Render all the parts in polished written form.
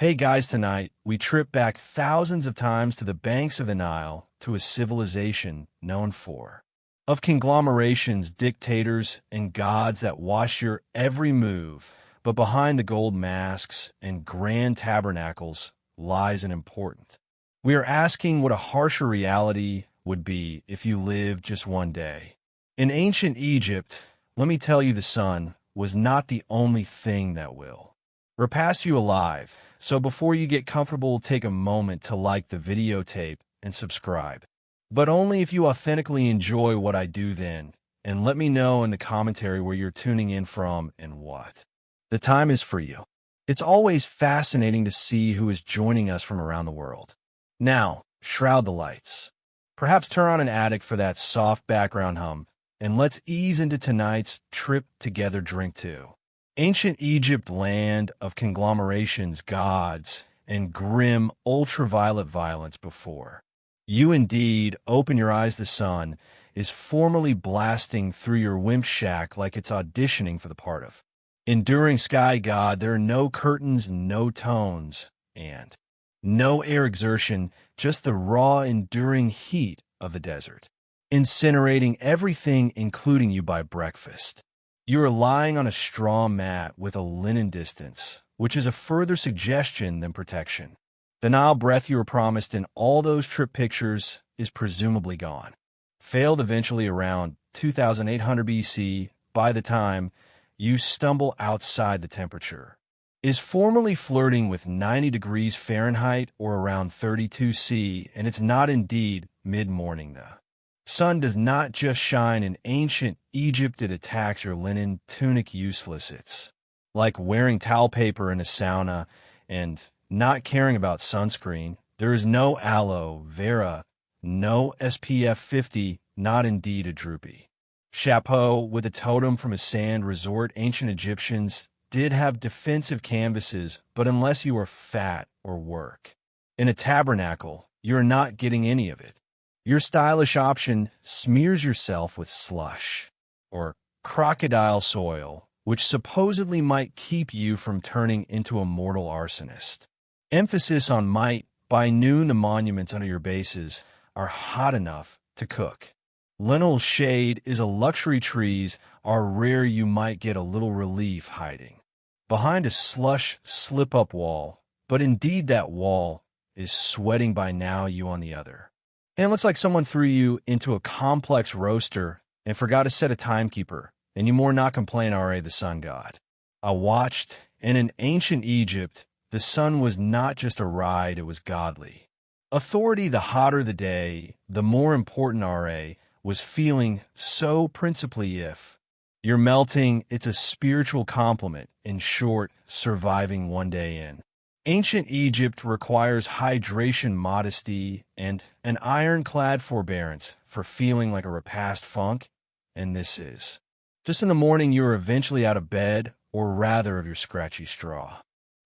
Hey guys, tonight we trip back thousands of times to the banks of the Nile to a civilization known for of conglomerations, dictators, and gods that watch your every move. But behind the gold masks and grand tabernacles lies an important. We are asking what a harsher reality would be if you lived just one day. In ancient Egypt, let me tell you, the sun was not the only thing that will repass you alive. So before you get comfortable, take a moment to like the videotape and subscribe. But only if you authentically enjoy what I do then, and let me know in the commentary where you're tuning in from and what the time is for you. It's always fascinating to see who is joining us from around the world. Now, shroud the lights. Perhaps turn on an attic for that soft background hum, and let's ease into tonight's trip together. Drink 2. Ancient Egypt, land of conglomerations, gods, and grim ultraviolet violence. Before you indeed open your eyes, the sun is formally blasting through your wimp shack like it's auditioning for the part of enduring sky god. There are no curtains, no tones, and no air exertion, just the raw, enduring heat of the desert, incinerating everything, including you by breakfast. You are lying on a straw mat with a linen distance, which is a further suggestion than protection. The Nile breath you were promised in all those trip pictures is presumably gone. Failed eventually around 2800 BC. By the time you stumble outside, the temperature is formally flirting with 90 degrees Fahrenheit or around 32 C, and it's not indeed mid-morning. The sun does not just shine in ancient Egypt, it attacks your linen tunic useless. It's like wearing towel paper in a sauna and not caring about sunscreen. There is no aloe vera, no SPF 50, not indeed a droopy chapeau with a totem from a sand resort. Ancient Egyptians did have defensive canvases, but unless you are fat or work in a tabernacle, you're not getting any of it. Your stylish option smears yourself with slush or crocodile soil, which supposedly might keep you from turning into a mortal arsonist. Emphasis on might. By noon, the monuments under your bases are hot enough to cook. Linnell shade is a luxury. Trees are rare. You might get a little relief hiding behind a slush slip-up wall, but indeed that wall is sweating by now. You on the other. And it looks like someone threw you into a complex roaster and forgot to set a timekeeper, and you more not complain, R.A. the sun god. I watched, and in ancient Egypt, the sun was not just a ride, it was godly authority. The hotter the day, the more important R.A. was feeling, so principally if you're melting, it's a spiritual compliment. In short, surviving one day in ancient Egypt requires hydration, modesty, and an ironclad forbearance for feeling like a repast funk. And this is just in the morning you are eventually out of bed, or rather of your scratchy straw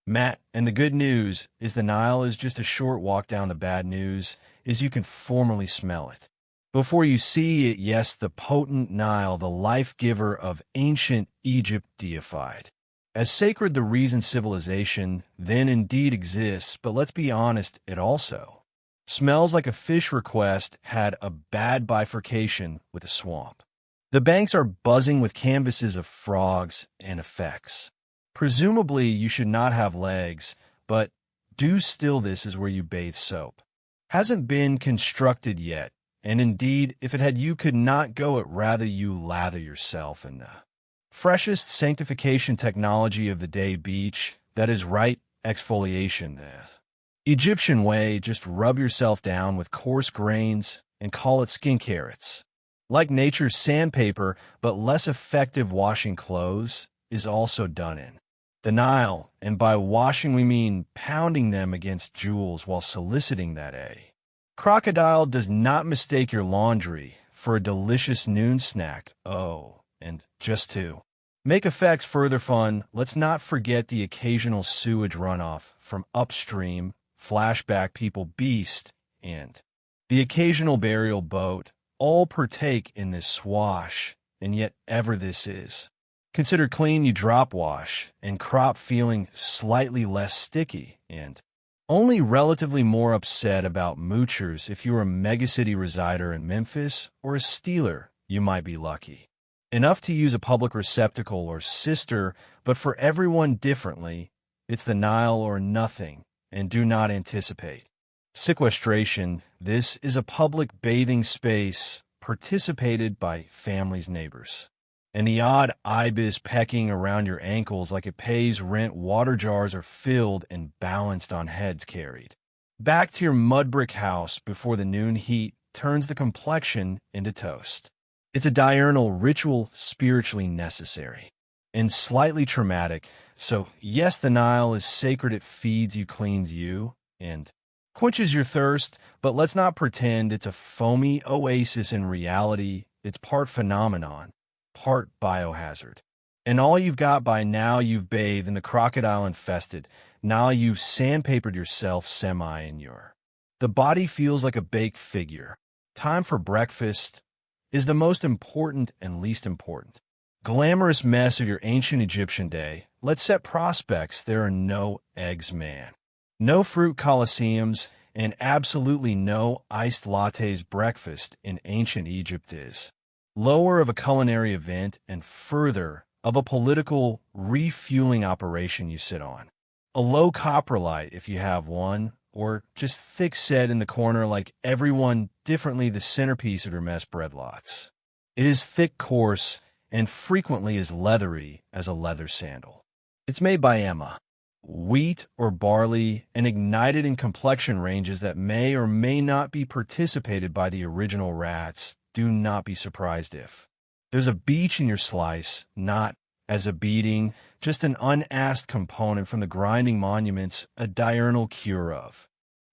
mat. And the good news is the Nile is just a short walk down. The bad news is you can formally smell it before you see it. Yes, the potent Nile, the life giver of ancient Egypt, deified as sacred, the reason civilization then indeed exists. But let's be honest, it also smells like a fish request had a bad bifurcation with a swamp. The banks are buzzing with canvases of frogs and effects. Presumably you should not have legs, but do still. This is where you bathe. Soap hasn't been constructed yet, and indeed if it had, you could not go it. Rather you lather yourself in the freshest sanctification technology of the day, beach. That is right, exfoliation. The Egyptian way, just rub yourself down with coarse grains and call it skincare. It's like nature's sandpaper, but less effective. Washing clothes is also done in the Nile, and by washing we mean pounding them against jewels while soliciting that a crocodile does not mistake your laundry for a delicious noon snack. Oh, and just to make effects further fun, let's not forget the occasional sewage runoff from upstream, flashback people, beast, and the occasional burial boat all partake in this swash, and yet ever this is Consider clean you drop wash and crop feeling slightly less sticky and only relatively more upset about moochers if you're a megacity resider in Memphis or a Steeler, you might be lucky. Enough to use a public receptacle or cister, but for everyone differently, it's the Nile or nothing, and do not anticipate. Sequestration, this is a public bathing space participated by family's neighbors. And the odd ibis pecking around your ankles like it pays rent water jars are filled and balanced on heads carried. Back to your mud brick house before the noon heat turns the complexion into toast. It's a diurnal ritual spiritually necessary and slightly traumatic. So yes, the Nile is sacred. It feeds you, cleans you, and quenches your thirst, but let's not pretend it's a foamy oasis in reality. It's part phenomenon, part biohazard. And all you've got by now, you've bathed in the crocodile-infested. Now you've sandpapered yourself semi-inure. The body feels like a baked figure. Time for breakfast is the most important and least important. Glamorous mess of your ancient Egyptian day. Let's set prospects. There are no eggs, man. No fruit coliseums, and absolutely no iced lattes. Breakfast in ancient Egypt is lower of a culinary event and further of a political refueling operation you sit on. A low coprolite if you have one, or just thick set in the corner like everyone differently the centerpiece of your mess bread lots. It is thick, coarse, and frequently as leathery as a leather sandal. It's made by Emma. Wheat or barley and ignited in complexion ranges that may or may not be participated by the original rats. Do not be surprised if there's a beach in your slice, not as a beating, just an unasked component from the grinding monuments, a diurnal cure of.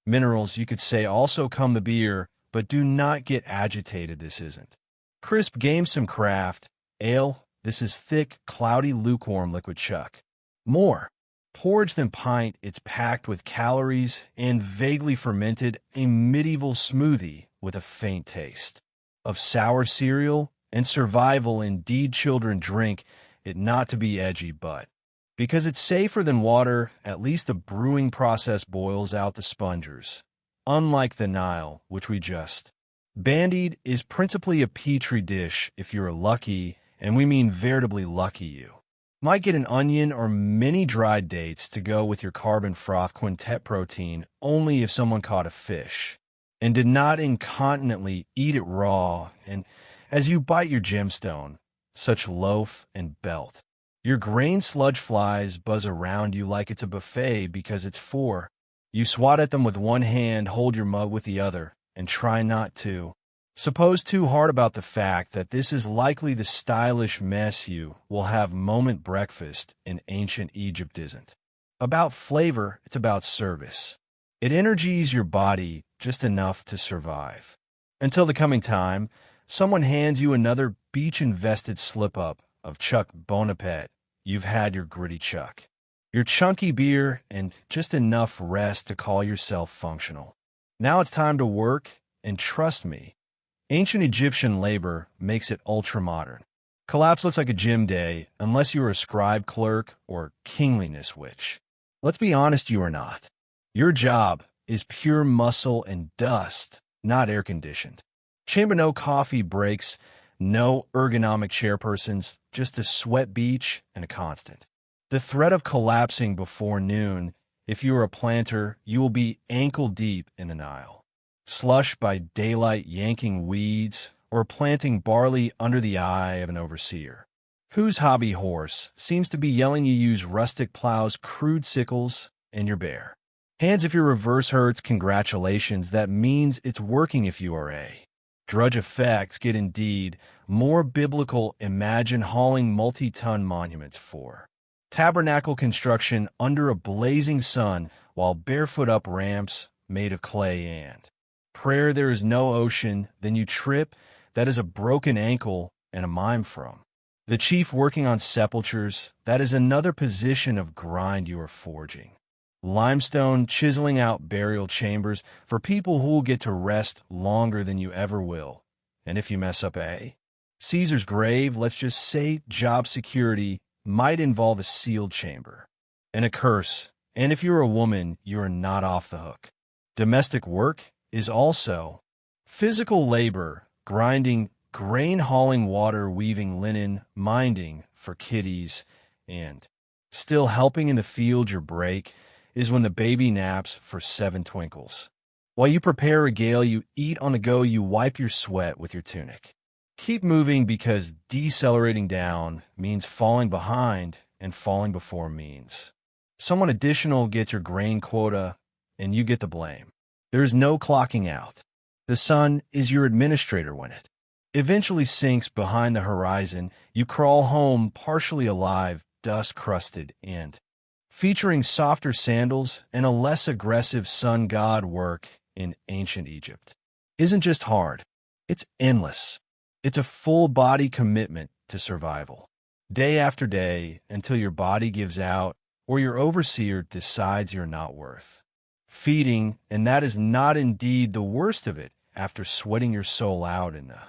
Minerals, you could say, also come the beer, but do not get agitated, this isn't. Crisp gamesome craft, ale, this is thick, cloudy, lukewarm liquid chuck. More. Porridge than pint, it's packed with calories and vaguely fermented, a medieval smoothie with a faint taste of sour cereal and survival. Indeed, children drink it not to be edgy, but because it's safer than water, at least the brewing process boils out the spongers. Unlike the Nile, which we just bandied, is principally a petri dish if you're lucky, and we mean veritably lucky you. Might get an onion or many dried dates to go with your carbon froth quintet protein only if someone caught a fish and did not incontinently eat it raw, and as you bite your gemstone, such loaf and belt. Your grain sludge flies buzz around you like it's a buffet because it's four. You swat at them with one hand, hold your mug with the other, and try not to suppose too hard about the fact that this is likely the stylish mess you will have moment breakfast in ancient Egypt isn't. About flavor, it's about service. It energizes your body just enough to survive. Until the coming time, someone hands you another beach-invested slip-up of Chuck Bonaparte. You've had your gritty chuck, your chunky beer, and just enough rest to call yourself functional. Now it's time to work, and trust me, ancient Egyptian labor makes it ultra-modern. Collapse looks like a gym day, unless you're a scribe clerk or kingliness witch. Let's be honest, you are not. Your job is pure muscle and dust, not air-conditioned. Chamber no coffee breaks, no ergonomic chairpersons, just a sweat beach and a constant. The threat of collapsing before noon, if you are a planter, you will be ankle-deep in the Nile. Slush by daylight yanking weeds, or planting barley under the eye of an overseer, whose hobby horse seems to be yelling you use rustic plows, crude sickles, and your bear. Hands if your reverse hurts, congratulations, that means it's working if you are a drudge. Effects get indeed more biblical. Imagine hauling multi-ton monuments for tabernacle construction under a blazing sun while barefoot up ramps made of clay and prayer. There is no ocean, then you trip. That is a broken ankle and a mime from the chief working on sepulchres. That is another position of grind you are forging. Limestone chiseling out burial chambers for people who will get to rest longer than you ever will. And if you mess up a Caesar's grave, let's just say job security, might involve a sealed chamber. And a curse, and if you're a woman, you are not off the hook. Domestic work is also physical labor, grinding, grain hauling water, weaving linen, minding for kitties, and still helping in the field. Your break is when the baby naps for 7 twinkles. While you prepare a regale, you eat on the go, you wipe your sweat with your tunic. Keep moving because decelerating down means falling behind, and falling before means someone additional gets your grain quota and you get the blame. There is no clocking out. The sun is your administrator when it eventually sinks behind the horizon. You crawl home partially alive, dust-crusted, and featuring softer sandals and a less aggressive sun god. Work in ancient Egypt isn't just hard, it's endless. It's a full-body commitment to survival, day after day, until your body gives out or your overseer decides you're not worth feeding, and that is not indeed the worst of it. After sweating your soul out in the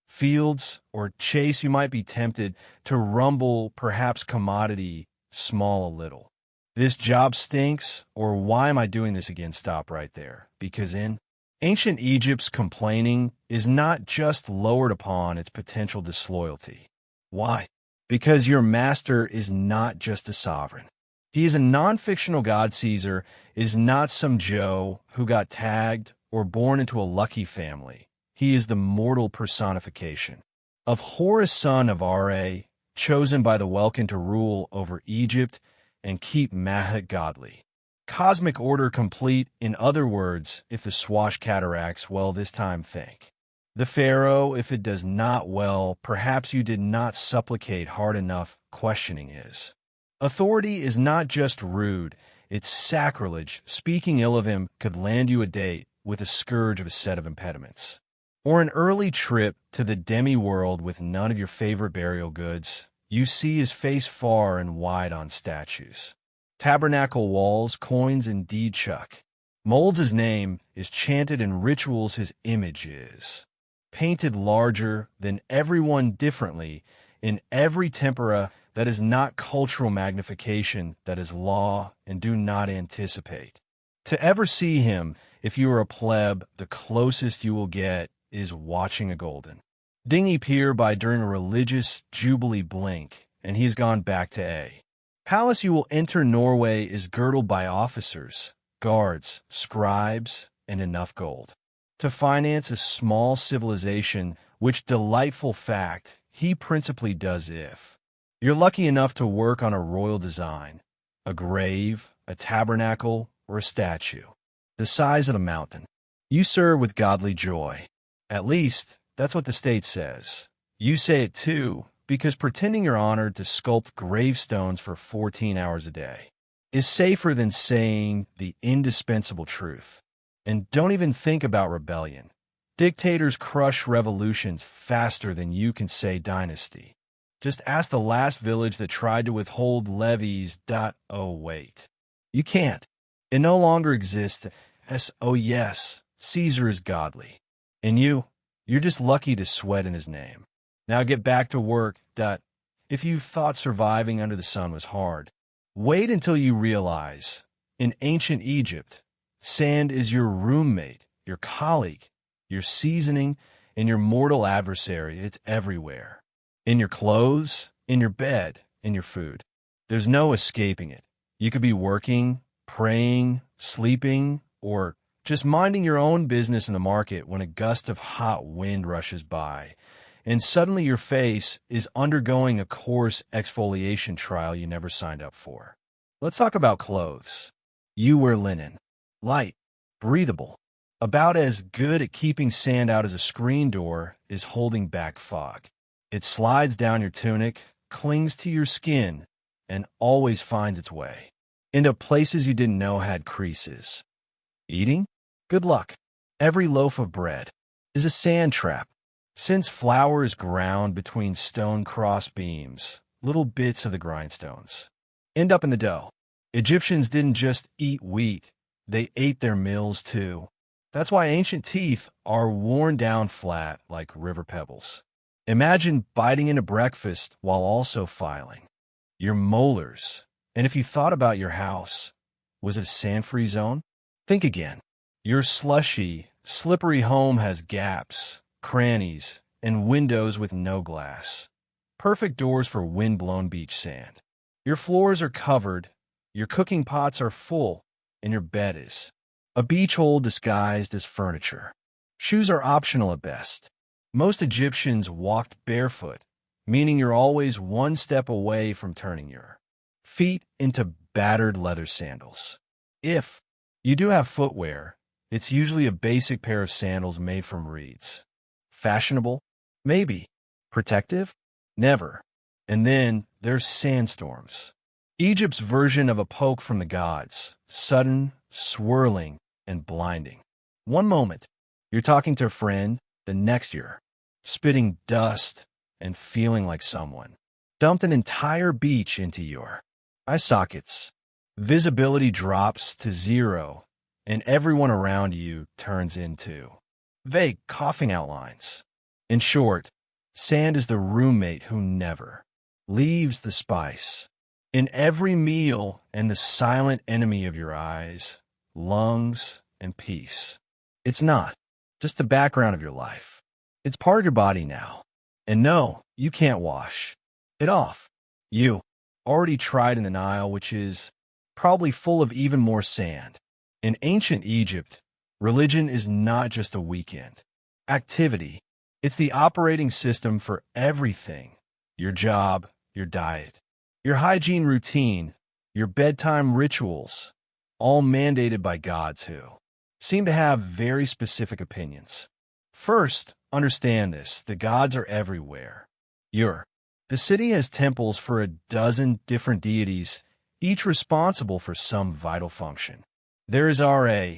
fields or chase, you might be tempted to rumble, perhaps commodity, small a little. This job stinks, or why am I doing this again? Stop right there, because in ancient Egypt's complaining is not just lowered upon its potential disloyalty. Why? Because your master is not just a sovereign. He is a non-fictional god. Caesar is not some Joe who got tagged or born into a lucky family. He is the mortal personification of Horus, son of Ra, chosen by the Welkin to rule over Egypt and keep Mahat godly. Cosmic order complete. In other words, if the swash cataracts, well, this time think. The Pharaoh, if it does not, well, perhaps you did not supplicate hard enough. Questioning his authority is not just rude, it's sacrilege. Speaking ill of him could land you a date with a scourge of a set of impediments, or an early trip to the demi-world with none of your favorite burial goods. You see his face far and wide on statues, tabernacle walls, coins, and deed chuck. Molds his name is chanted in rituals. His image is painted larger than everyone, differently in every tempera. That is not cultural magnification, that is law, and do not anticipate to ever see him. If you are a pleb, the closest you will get is watching a golden dinghy pier by during a religious jubilee blink, and he's gone back to a palace you will enter. Norway is girdled by officers, guards, scribes, and enough gold to finance a small civilization, which delightful fact he principally does if you're lucky enough to work on a royal design, a grave, a tabernacle, or a statue the size of a mountain. You serve with godly joy. At least, that's what the state says. You say it too, because pretending you're honored to sculpt gravestones for 14 hours a day is safer than saying the indispensable truth. And don't even think about rebellion. Dictators crush revolutions faster than you can say dynasty. Just ask the last village that tried to withhold levies. Oh, wait. You can't. It no longer exists. Oh, yes, Caesar is godly. And you're just lucky to sweat in his name. Now get back to work. If you thought surviving under the sun was hard, wait until you realize, in ancient Egypt, sand is your roommate, your colleague, your seasoning, and your mortal adversary. It's everywhere. In your clothes, in your bed, in your food. There's no escaping it. You could be working, praying, sleeping, or just minding your own business in the market when a gust of hot wind rushes by, and suddenly your face is undergoing a coarse exfoliation trial you never signed up for. Let's talk about clothes. You wear linen. Light, breathable. About as good at keeping sand out as a screen door is holding back fog. It slides down your tunic, clings to your skin, and always finds its way into places you didn't know had creases. Eating? Good luck. Every loaf of bread is a sand trap. Since flour is ground between stone cross beams, little bits of the grindstones end up in the dough. Egyptians didn't just eat wheat, they ate their mills too. That's why ancient teeth are worn down flat like river pebbles. Imagine biting into breakfast while also filing. Your molars. And if you thought about your house, was it a sand-free zone? Think again. Your slushy, slippery home has gaps, crannies, and windows with no glass. Perfect doors for wind-blown beach sand. Your floors are covered, your cooking pots are full, and your bed is a beach hole disguised as furniture. Shoes are optional at best. Most Egyptians walked barefoot, meaning you're always one step away from turning your feet into battered leather sandals. If you do have footwear, it's usually a basic pair of sandals made from reeds. Fashionable? Maybe. Protective? Never. And then there's sandstorms. Egypt's version of a poke from the gods, sudden, swirling, and blinding. One moment, you're talking to a friend, the next you're spitting dust and feeling like someone dumped an entire beach into your eye sockets. Visibility drops to zero, and everyone around you turns into vague coughing outlines. In short, sand is the roommate who never leaves the spice. In every meal and the silent enemy of your eyes, lungs, and peace. It's not just the background of your life. It's part of your body now. And no, you can't wash it off. You already tried in the Nile, which is probably full of even more sand. In ancient Egypt, religion is not just a weekend activity. It's the operating system for everything. Your job, your diet, your hygiene routine, your bedtime rituals, all mandated by gods who seem to have very specific opinions. First, understand this. The gods are everywhere. The city has temples for a dozen different deities, each responsible for some vital function. There is Ra,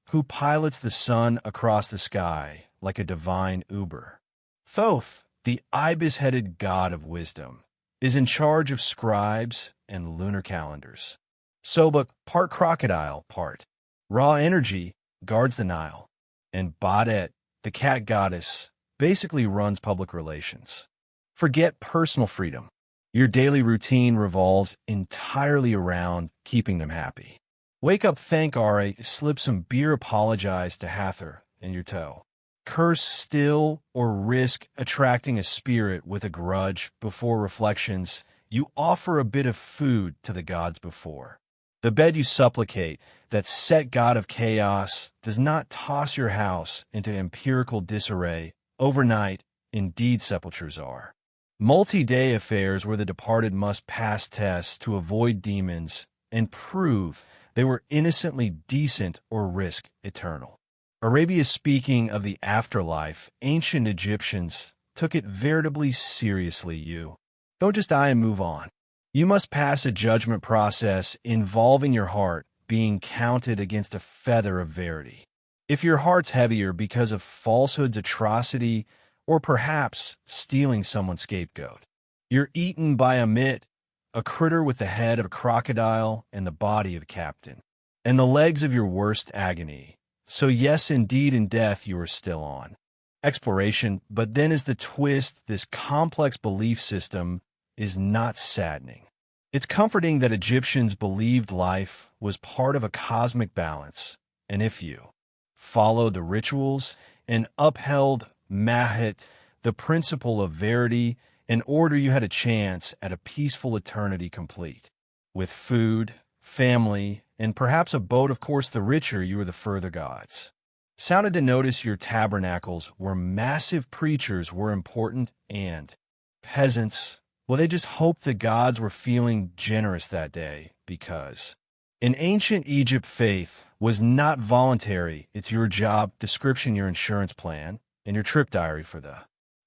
who pilots the sun across the sky like a divine Uber. Thoth, the ibis-headed god of wisdom, is in charge of scribes and lunar calendars. Sobek, part crocodile, part raw energy, guards the Nile. And Badet, the cat goddess, basically runs public relations. Forget personal freedom. Your daily routine revolves entirely around keeping them happy. Wake up, thank Ra, slip some beer, apologize to Hathor and your toe. Curse still or risk attracting a spirit with a grudge before reflections. You offer a bit of food to the gods before. The bed you supplicate, that set god of chaos, does not toss your house into empirical disarray. Overnight, indeed sepultures are multi-day affairs where the departed must pass tests to avoid demons and prove they were innocently decent or risk eternal. Arabia, speaking of the afterlife, ancient Egyptians took it veritably seriously. You don't just die and move on. You must pass a judgment process involving your heart being counted against a feather of verity. If your heart's heavier because of falsehood's atrocity, or perhaps stealing someone's scapegoat, you're eaten by a mit, a critter with the head of a crocodile and the body of a captain, and the legs of your worst agony. So yes, indeed, in death you are still on exploration, but then is the twist. This complex belief system is not saddening. It's comforting that Egyptians believed life was part of a cosmic balance, and if you followed the rituals and upheld Mahat, the principle of verity, in order, you had a chance at a peaceful eternity complete with food, family, and perhaps a boat. Of course, the richer you were, the further gods sounded to notice. Your tabernacles where massive preachers were important, and peasants, well, they just hoped the gods were feeling generous that day, because in ancient Egypt, faith was not voluntary. It's your job description, your insurance plan, and your trip diary for the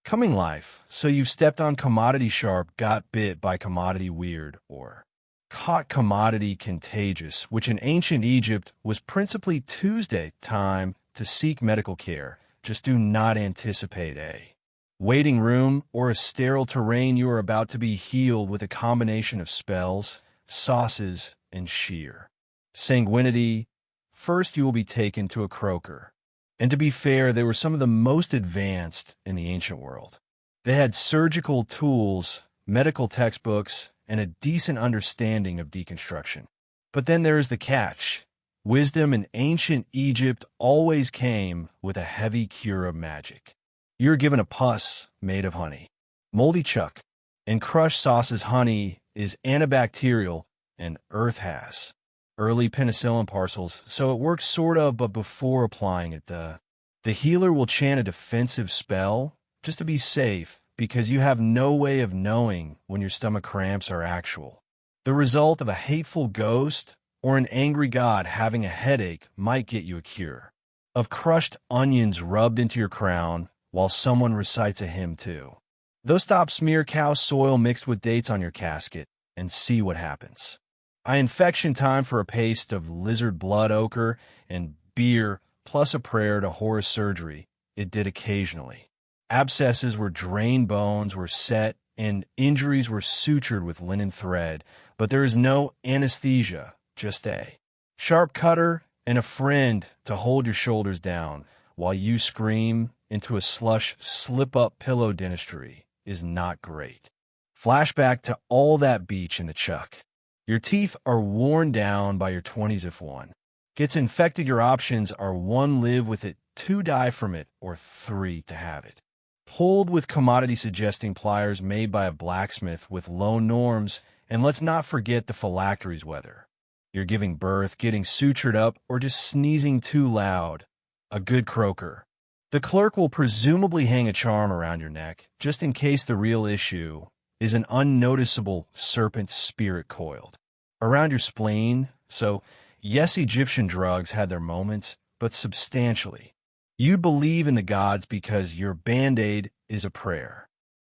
coming life. So you've stepped on commodity sharp, got bit by commodity weird, or caught commodity contagious, which in ancient Egypt was principally Tuesday time to seek medical care. Just do not anticipate a waiting room or a sterile terrain. You are about to be healed with a combination of spells, sauces, and sheer sanguinity. First, you will be taken to a croaker. And to be fair, they were some of the most advanced in the ancient world. They had surgical tools, medical textbooks, and a decent understanding of deconstruction. But then there is the catch. Wisdom in ancient Egypt always came with a heavy cure of magic. You're given a pus made of honey, moldy chuck, and crushed sauce's honey is antibacterial, and Earth has early penicillin parcels, so it works sort of, but before applying it, the healer will chant a defensive spell just to be safe, because you have no way of knowing when your stomach cramps are actual. The result of a hateful ghost or an angry god having a headache might get you a cure. Of crushed onions rubbed into your crown while someone recites a hymn too. Though stop smear cow soil mixed with dates on your casket and see what happens. Infection time for a paste of lizard blood ochre and beer plus a prayer to horror surgery. It did occasionally. Abscesses were drained, bones were set, and injuries were sutured with linen thread, but there is no anesthesia, just a sharp cutter and a friend to hold your shoulders down while you scream into a slush slip-up pillow dentistry is not great. Flashback to all that beach in the chuck. Your teeth are worn down by your 20s if one gets infected. Your options are 1, live with it, 2, die from it, or 3, to have it pulled with commodity-suggesting pliers made by a blacksmith with low norms, and let's not forget the phylacteries, whether you're giving birth, getting sutured up, or just sneezing too loud. A good croaker. The clerk will presumably hang a charm around your neck, just in case the real issue is an unnoticeable serpent spirit coiled around your spleen. So, yes, Egyptian drugs had their moments, but substantially. You believe in the gods because your Band-Aid is a prayer.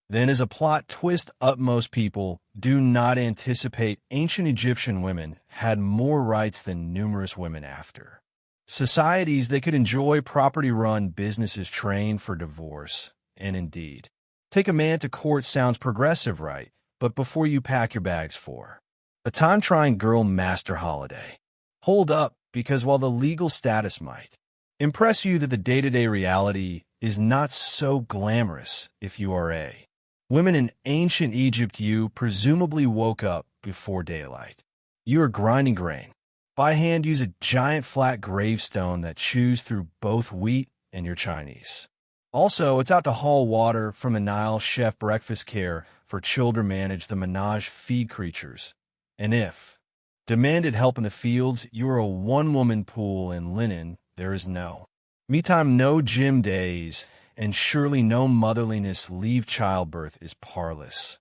Then, as a plot twist, most people do not anticipate ancient Egyptian women had more rights than numerous women after societies. They could enjoy property-run businesses trained for divorce, and indeed, take a man to court sounds progressive, right? But before you pack your bags for a time-trying girl master holiday, hold up, because while the legal status might impress you, that the day-to-day reality is not so glamorous if you are a women in ancient Egypt. You presumably woke up before daylight. You are grinding grain. By hand, use a giant flat gravestone that chews through both wheat and your Chinese. Also, it's out to haul water from the Nile. Chef breakfast care for children, manage the menage, feed creatures. And if demanded help in the fields, you are a one-woman pool in linen. There is no me time, no gym days, and surely no motherliness. Leave childbirth is parlous.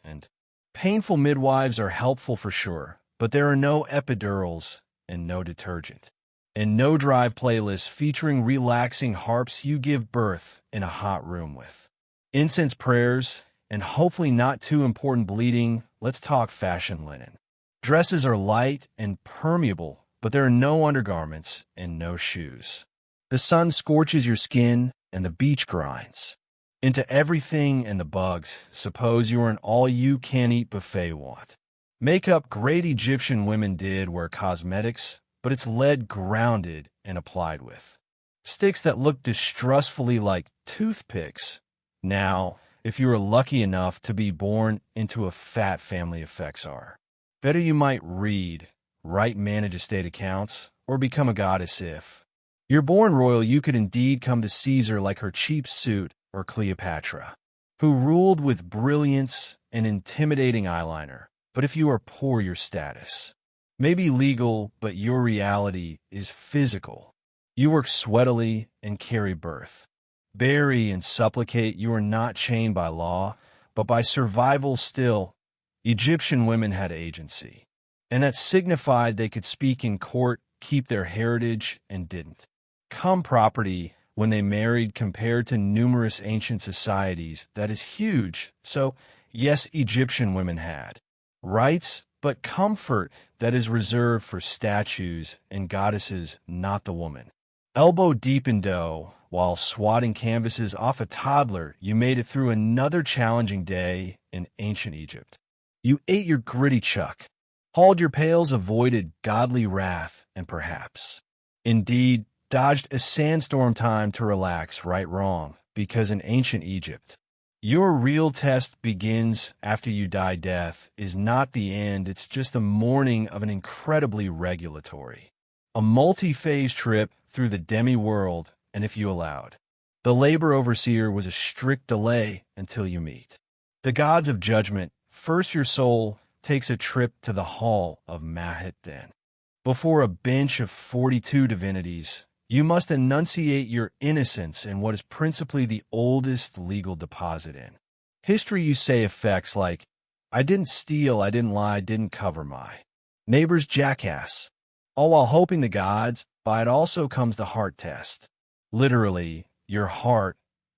And painful midwives are helpful for sure, but there are no epidurals and no detergent. And no drive playlists featuring relaxing harps. You give birth in a hot room with incense, prayers, and hopefully not too important bleeding. Let's talk fashion linen. Dresses are light and permeable, but there are no undergarments and no shoes. The sun scorches your skin and the beach grinds into everything, and the bugs. Suppose you are an all-you-can-eat buffet. Want makeup? Great Egyptian women did wear cosmetics, but it's lead grounded and applied with sticks that look distrustfully like toothpicks. Now, if you were lucky enough to be born into a fat family, effects are better. You might read, write, manage estate accounts, or become a goddess. If you're born royal, you could indeed come to Caesar like her cheap suit, or Cleopatra, who ruled with brilliance and intimidating eyeliner. But if you are poor, your status may be legal, but your reality is physical. You work sweatily and carry birth. Bury and supplicate. You are not chained by law, but by survival. Still, Egyptian women had agency, and that signified they could speak in court, keep their heritage, and didn't come property when they married. Compared to numerous ancient societies, that is huge. So, yes, Egyptian women had rights, but comfort that is reserved for statues and goddesses, not the woman. Elbow deep in dough while swatting canvases off a toddler. You made it through another challenging day in ancient Egypt. You ate your gritty chuck, hauled your pails, avoided godly wrath, and perhaps, indeed, dodged a sandstorm. Time to relax, right, wrong, because in ancient Egypt, Your real test begins after you die. Death is not the end, it's just the morning of an incredibly regulatory, a multi-phase trip through the demi-world, and if you allowed. The labor overseer was a strict delay until you meet the gods of judgment. First, your soul takes a trip to the hall of Mahat. Then, before a bench of 42 divinities, you must enunciate your innocence in what is principally the oldest legal deposit in history. You say effects like, I didn't steal, I didn't lie, I didn't cover my neighbor's jackass, all while hoping the gods. By it also comes the heart test. Literally, your heart,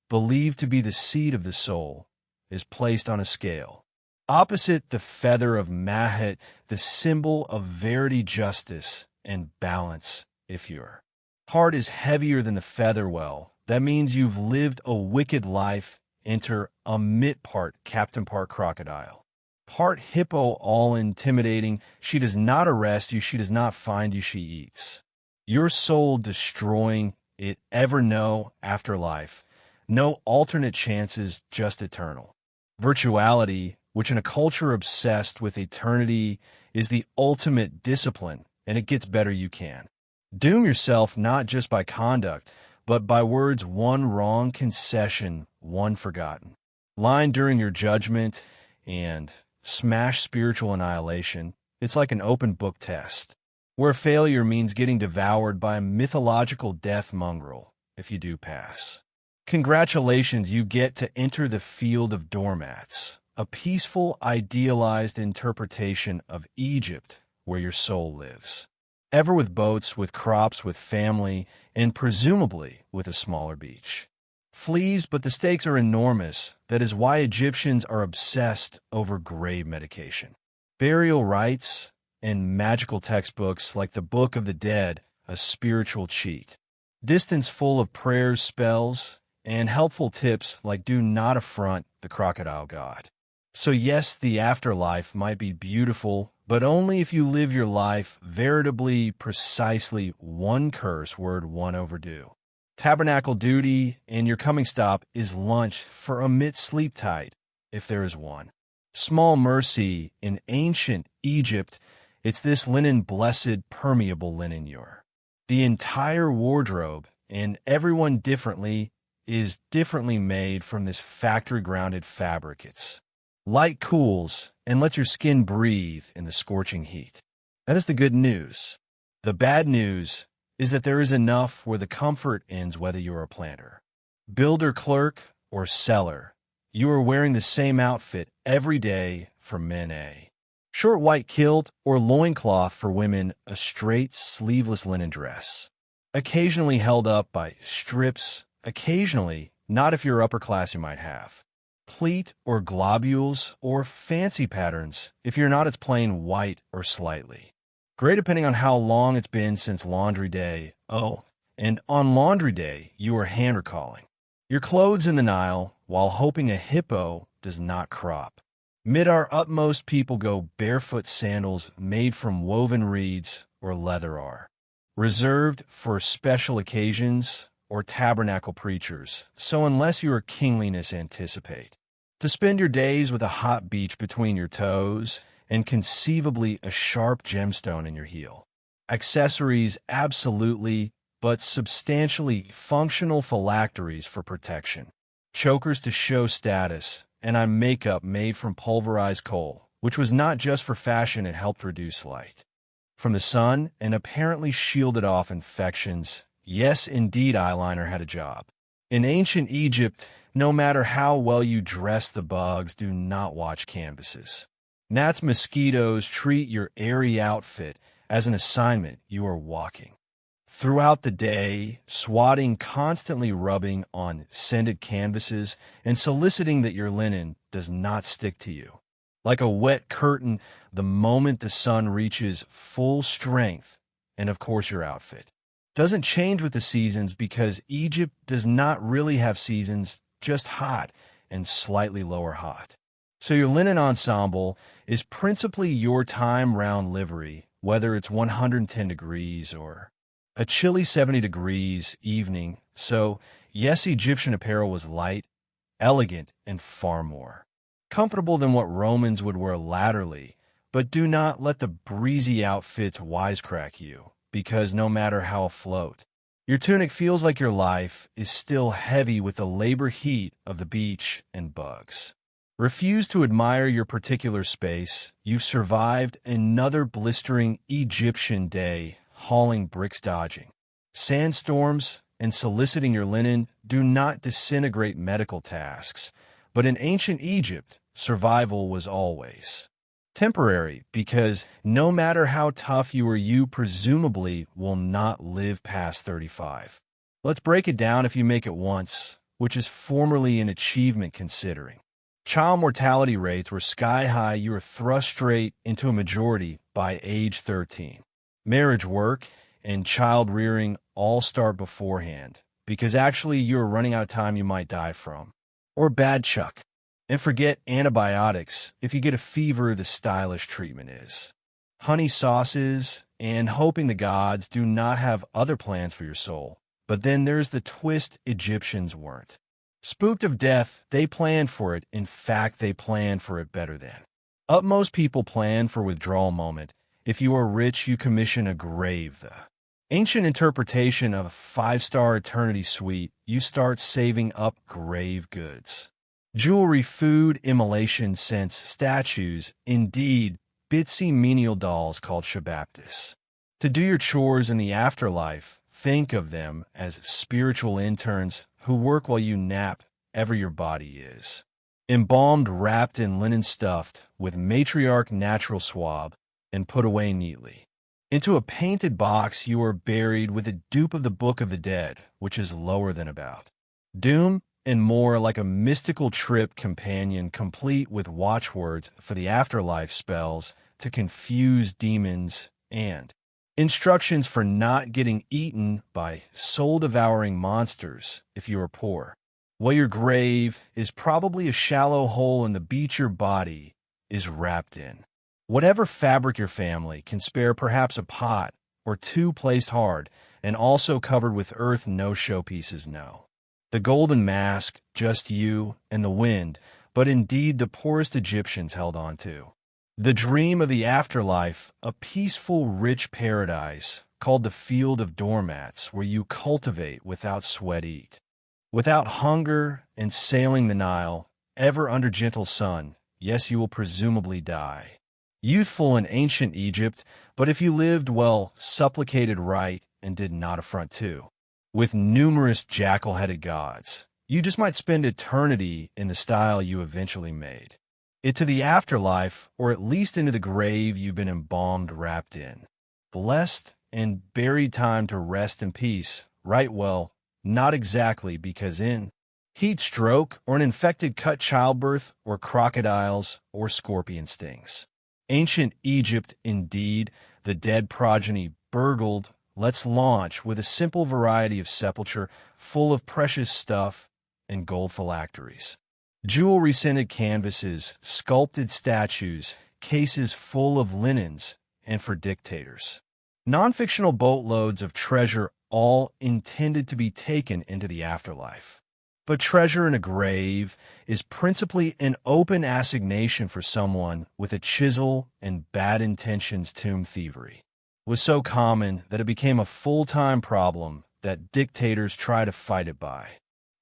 believed to be the seat of the soul, is placed on a scale. Opposite the feather of Mahat, the symbol of verity, justice, and balance. If your heart is heavier than the feather, well, that means you've lived a wicked life. Enter Amit, part captain, part crocodile, part hippo, all intimidating. She does not arrest you, she does not find you, she eats your soul, destroying it. Ever no afterlife, no alternate chances, just eternal virtuality, which in a culture obsessed with eternity is the ultimate discipline, and it gets better. You can doom yourself not just by conduct, but by words. One wrong concession, one forgotten line during your judgment, and smash spiritual annihilation. It's like an open book test, where failure means getting devoured by a mythological death mongrel. If you do pass, congratulations, you get to enter the field of doormats, a peaceful, idealized interpretation of Egypt where your soul lives. Ever with boats, with crops, with family, and presumably with a smaller beach. Fleas, but the stakes are enormous. That is why Egyptians are obsessed over grave medication, burial rites, and magical textbooks like the Book of the Dead, a spiritual cheat. Distance full of prayers, spells, and helpful tips like do not affront the crocodile god. So yes, the afterlife might be beautiful, but only if you live your life veritably, precisely one curse word, one overdue. Tabernacle duty, and your coming stop is lunch for Amit. Sleep tight, if there is one. Small mercy in ancient Egypt, it's this linen, blessed, permeable linen. The entire wardrobe, and everyone differently, is differently made from this factory-grounded fabric. It's light cools and lets your skin breathe in the scorching heat. That is the good news. The bad news is that there is enough where the comfort ends. Whether you're a planter, builder, clerk, or seller, you are wearing the same outfit every day. For men, a short white kilt, or loincloth. For women, a straight, sleeveless linen dress, occasionally held up by strips, occasionally, not if you're upper class, you might have pleat or globules or fancy patterns. If you're not, it's plain white or slightly gray, depending on how long it's been since laundry day. Oh, and on laundry day, you are hand recalling your clothes in the Nile while hoping a hippo does not crop. Mid our utmost people go barefoot. Sandals made from woven reeds or leather are reserved for special occasions or tabernacle preachers. So unless your kingliness anticipate to spend your days with a hot beach between your toes and conceivably a sharp gemstone in your heel. Accessories, absolutely, but substantially functional phylacteries for protection. Chokers to show status, and on makeup made from pulverized coal, which was not just for fashion, it helped reduce light from the sun and apparently shielded off infections. Yes, indeed, eyeliner had a job. In ancient Egypt, no matter how well you dress, the bugs do not watch canvases. Gnats, mosquitoes treat your airy outfit as an assignment. You are walking throughout the day, swatting, constantly rubbing on scented canvases and soliciting that your linen does not stick to you. Like a wet curtain, the moment the sun reaches full strength, and of course your outfit doesn't change with the seasons, because Egypt does not really have seasons, just hot and slightly lower hot. So your linen ensemble is principally your time-round livery, whether it's 110 degrees or a chilly 70 degrees evening. So yes, Egyptian apparel was light elegant, and far more comfortable than what Romans would wear latterly. But do not let the breezy outfits wisecrack you, because no matter how afloat, your tunic feels like your life is still heavy with the labor heat of the beach and bugs. Refuse to admire your particular space. You've survived another blistering Egyptian day hauling bricks, dodging sandstorms, and soliciting your linen do not disintegrate medical tasks. But in ancient Egypt, survival was always temporary, because no matter how tough you are, you presumably will not live past 35. Let's break it down. If you make it once, which is formerly an achievement considering child mortality rates were sky high, you were thrust straight into a majority by age 13. Marriage, work, and child rearing all start beforehand, because actually you're running out of time you might die from. Or bad chuck. And forget antibiotics. If you get a fever, the stylish treatment is honey sauces, and hoping the gods do not have other plans for your soul. But then there's the twist: Egyptians weren't spooked of death, they planned for it. In fact, they planned for it better than utmost people plan for withdrawal moment. If you are rich, you commission a grave. The ancient interpretation of a 5-star eternity suite, you start saving up grave goods. Jewelry, food, immolation, scents, statues, indeed, bitsy menial dolls called shabaptis. To do your chores in the afterlife, think of them as spiritual interns who work while you nap, ever your body is. Embalmed, wrapped in linen, stuffed with matriarch natural swab, and put away neatly. Into a painted box you are buried with a dupe of the Book of the Dead, which is lower than about doom, and more like a mystical trip companion, complete with watchwords for the afterlife, spells to confuse demons, and instructions for not getting eaten by soul-devouring monsters if you are poor. Well, your grave is probably a shallow hole in the beach your body is wrapped in. Whatever fabric your family can spare, perhaps a pot or two placed hard and also covered with earth, no showpieces, no. The golden mask, just you and the wind, but indeed the poorest Egyptians held on to. The dream of the afterlife, a peaceful, rich paradise called the Field of Doormats, where you cultivate without sweat, eat without hunger, and sailing the Nile, ever under gentle sun. Yes, you will presumably die youthful in ancient Egypt, but if you lived well, supplicated right, and did not affront too, with numerous jackal-headed gods, you just might spend eternity in the style you eventually made it to the afterlife, or at least into the grave you've been embalmed, wrapped in. Blessed and buried time to rest in peace. Right, well, not exactly, because in heat stroke, or an infected cut, childbirth, or crocodiles, or scorpion stings. Ancient Egypt, indeed, the dead progeny burgled. Let's launch with a simple variety of sepulture full of precious stuff and gold phylacteries. Jewelry-scented canvases, sculpted statues, cases full of linens, and for dictators. Non-fictional boatloads of treasure, all intended to be taken into the afterlife. But treasure in a grave is principally an open assignation for someone with a chisel, and bad intentions. Tomb thievery was so common that it became a full-time problem that dictators try to fight it by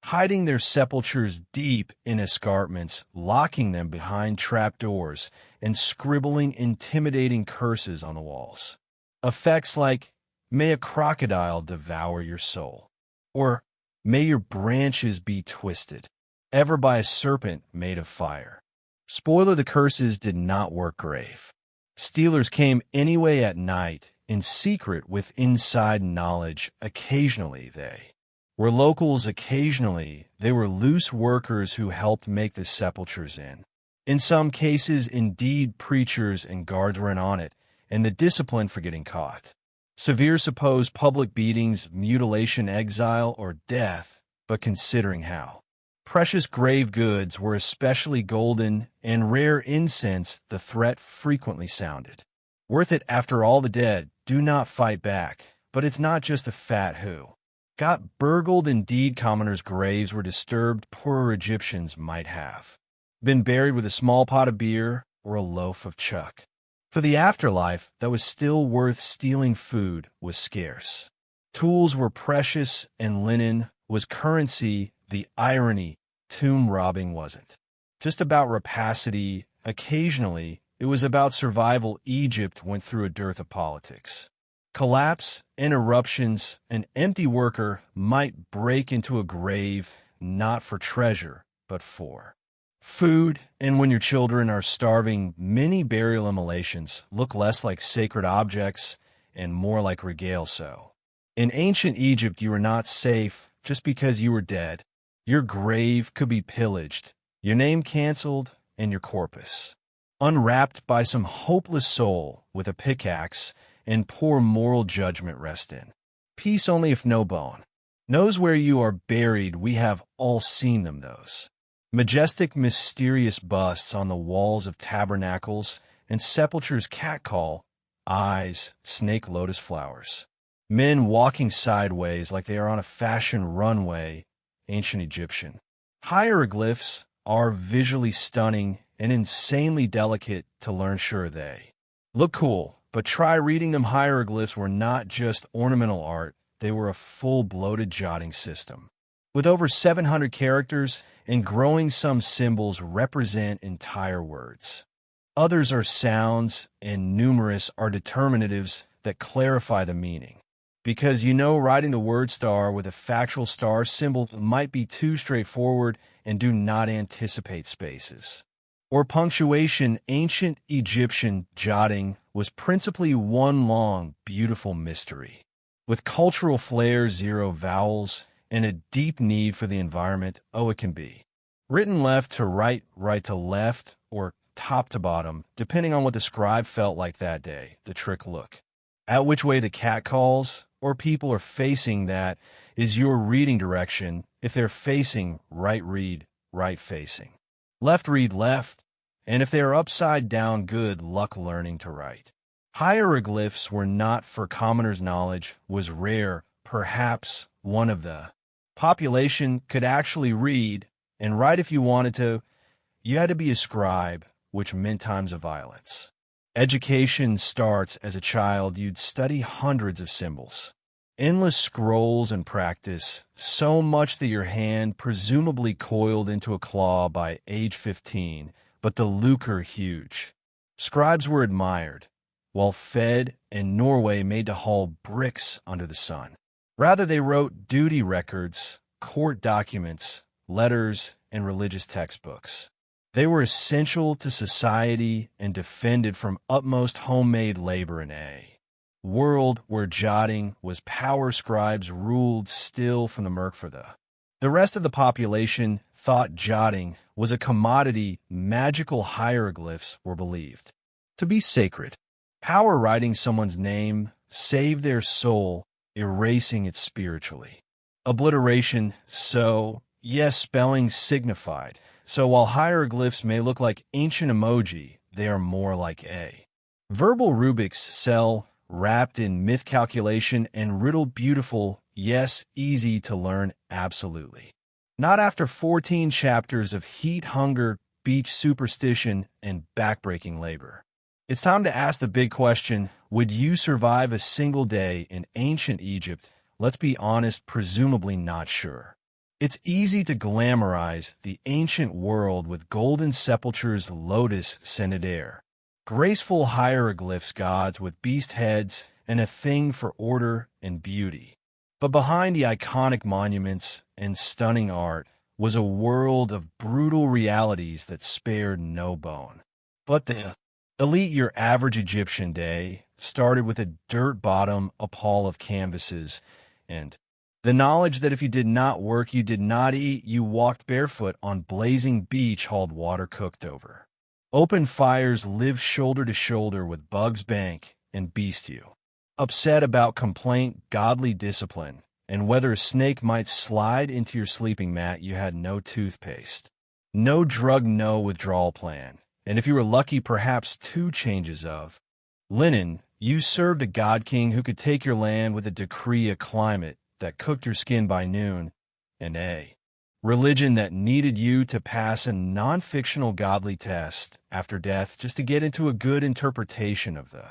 hiding their sepulchres deep in escarpments, locking them behind trapdoors, and scribbling intimidating curses on the walls. Effects like, "May a crocodile devour your soul," or "May your branches be twisted, ever by a serpent made of fire." Spoiler: the curses did not work grave. Stealers came anyway at night, in secret with inside knowledge. Occasionally they were locals, occasionally they were loose workers who helped make the sepulchres in. In some cases, indeed, preachers and guards were in on it, and the discipline for getting caught. Severe supposed public beatings, mutilation, exile, or death. But considering how precious grave goods were, especially golden and rare incense, the threat frequently sounded. Worth it after all. The dead do not fight back, but it's not just the fat who got burgled. Indeed, commoners' graves were disturbed. Poorer Egyptians might have been buried with a small pot of beer or a loaf of chuck. For the afterlife that was still worth stealing food was scarce. Tools were precious and linen was currency. The irony, tomb robbing wasn't just about rapacity. Occasionally, it was about survival. Egypt went through a dearth of politics. Collapse, interruptions, an empty worker might break into a grave not for treasure, but for food. And when your children are starving, many burial immolations look less like sacred objects and more like regale. So, in ancient Egypt, you were not safe just because you were dead. Your grave could be pillaged, your name canceled, and your corpus unwrapped by some hopeless soul with a pickaxe and poor moral judgment rest in peace. Only if no bone knows where you are buried. We have all seen them, those majestic, mysterious busts on the walls of tabernacles and sepulchres. Catcall, eyes, snake lotus flowers. Men walking sideways like they are on a fashion runway. Ancient Egyptian hieroglyphs are visually stunning and insanely delicate to learn. Sure, they look cool, but try reading them. Hieroglyphs were not just ornamental art, they were a full bloated jotting system. With over 700 characters and growing, some symbols represent entire words. Others are sounds, and numerous are determinatives that clarify the meaning. Because writing the word star with a factual star symbol might be too straightforward, and do not anticipate spaces or punctuation. Ancient Egyptian jotting was principally one long, beautiful mystery, with cultural flair, 0 vowels, and a deep need for the environment. It can be written left to right, right to left, or top to bottom, depending on what the scribe felt like that day. The trick: look at which way the cat calls or people are facing. That is your reading direction. If they're facing right, read right. Facing left, read left. And if they are upside down, good luck learning to write. Hieroglyphs were not for commoners. Knowledge was rare. Perhaps one of the population could actually read and write if you wanted to. You had to be a scribe, which meant times of violence. Education starts as a child. You'd study hundreds of symbols, endless scrolls, and practice so much that your hand presumably coiled into a claw by age 15, but the lucre huge. Scribes were admired, well fed, and Norway made to haul bricks under the sun. Rather, they wrote duty records, court documents, letters, and religious textbooks. They were essential to society and defended from utmost homemade labor in a world where jotting was power. Scribes ruled still from the murk. For the rest of the population thought jotting was a commodity. Magical hieroglyphs were believed to be sacred. Power: writing someone's name saved their soul, erasing it spiritually. Obliteration: yes, spelling signified. So while hieroglyphs may look like ancient emoji, they are more like a verbal Rubik's cell wrapped in myth, calculation, and riddle. Beautiful, yes, easy to learn, absolutely. Not after 14 chapters of heat, hunger, beach superstition, and backbreaking labor. It's time to ask the big question: would you survive a single day in ancient Egypt? Let's be honest, presumably not sure. It's easy to glamorize the ancient world with golden sepulchres, lotus scented air, graceful hieroglyphs, gods with beast heads, and a thing for order and beauty. But behind the iconic monuments and stunning art was a world of brutal realities that spared no bone. But the elite, your average Egyptian day, started with a dirt bottom, a pall of canvases, and the knowledge that if you did not work, you did not eat. You walked barefoot on blazing beach, hauled water cooked over open fires, lived shoulder to shoulder with Bugs Bank and Beast You. Upset about complaint, godly discipline, and whether a snake might slide into your sleeping mat. You had no toothpaste, no drug, no withdrawal plan, and if you were lucky, perhaps 2 changes of linen. You served a god king who could take your land with a decree, a climate that cooked your skin by noon, and A, religion that needed you to pass a non-fictional godly test after death just to get into a good interpretation of the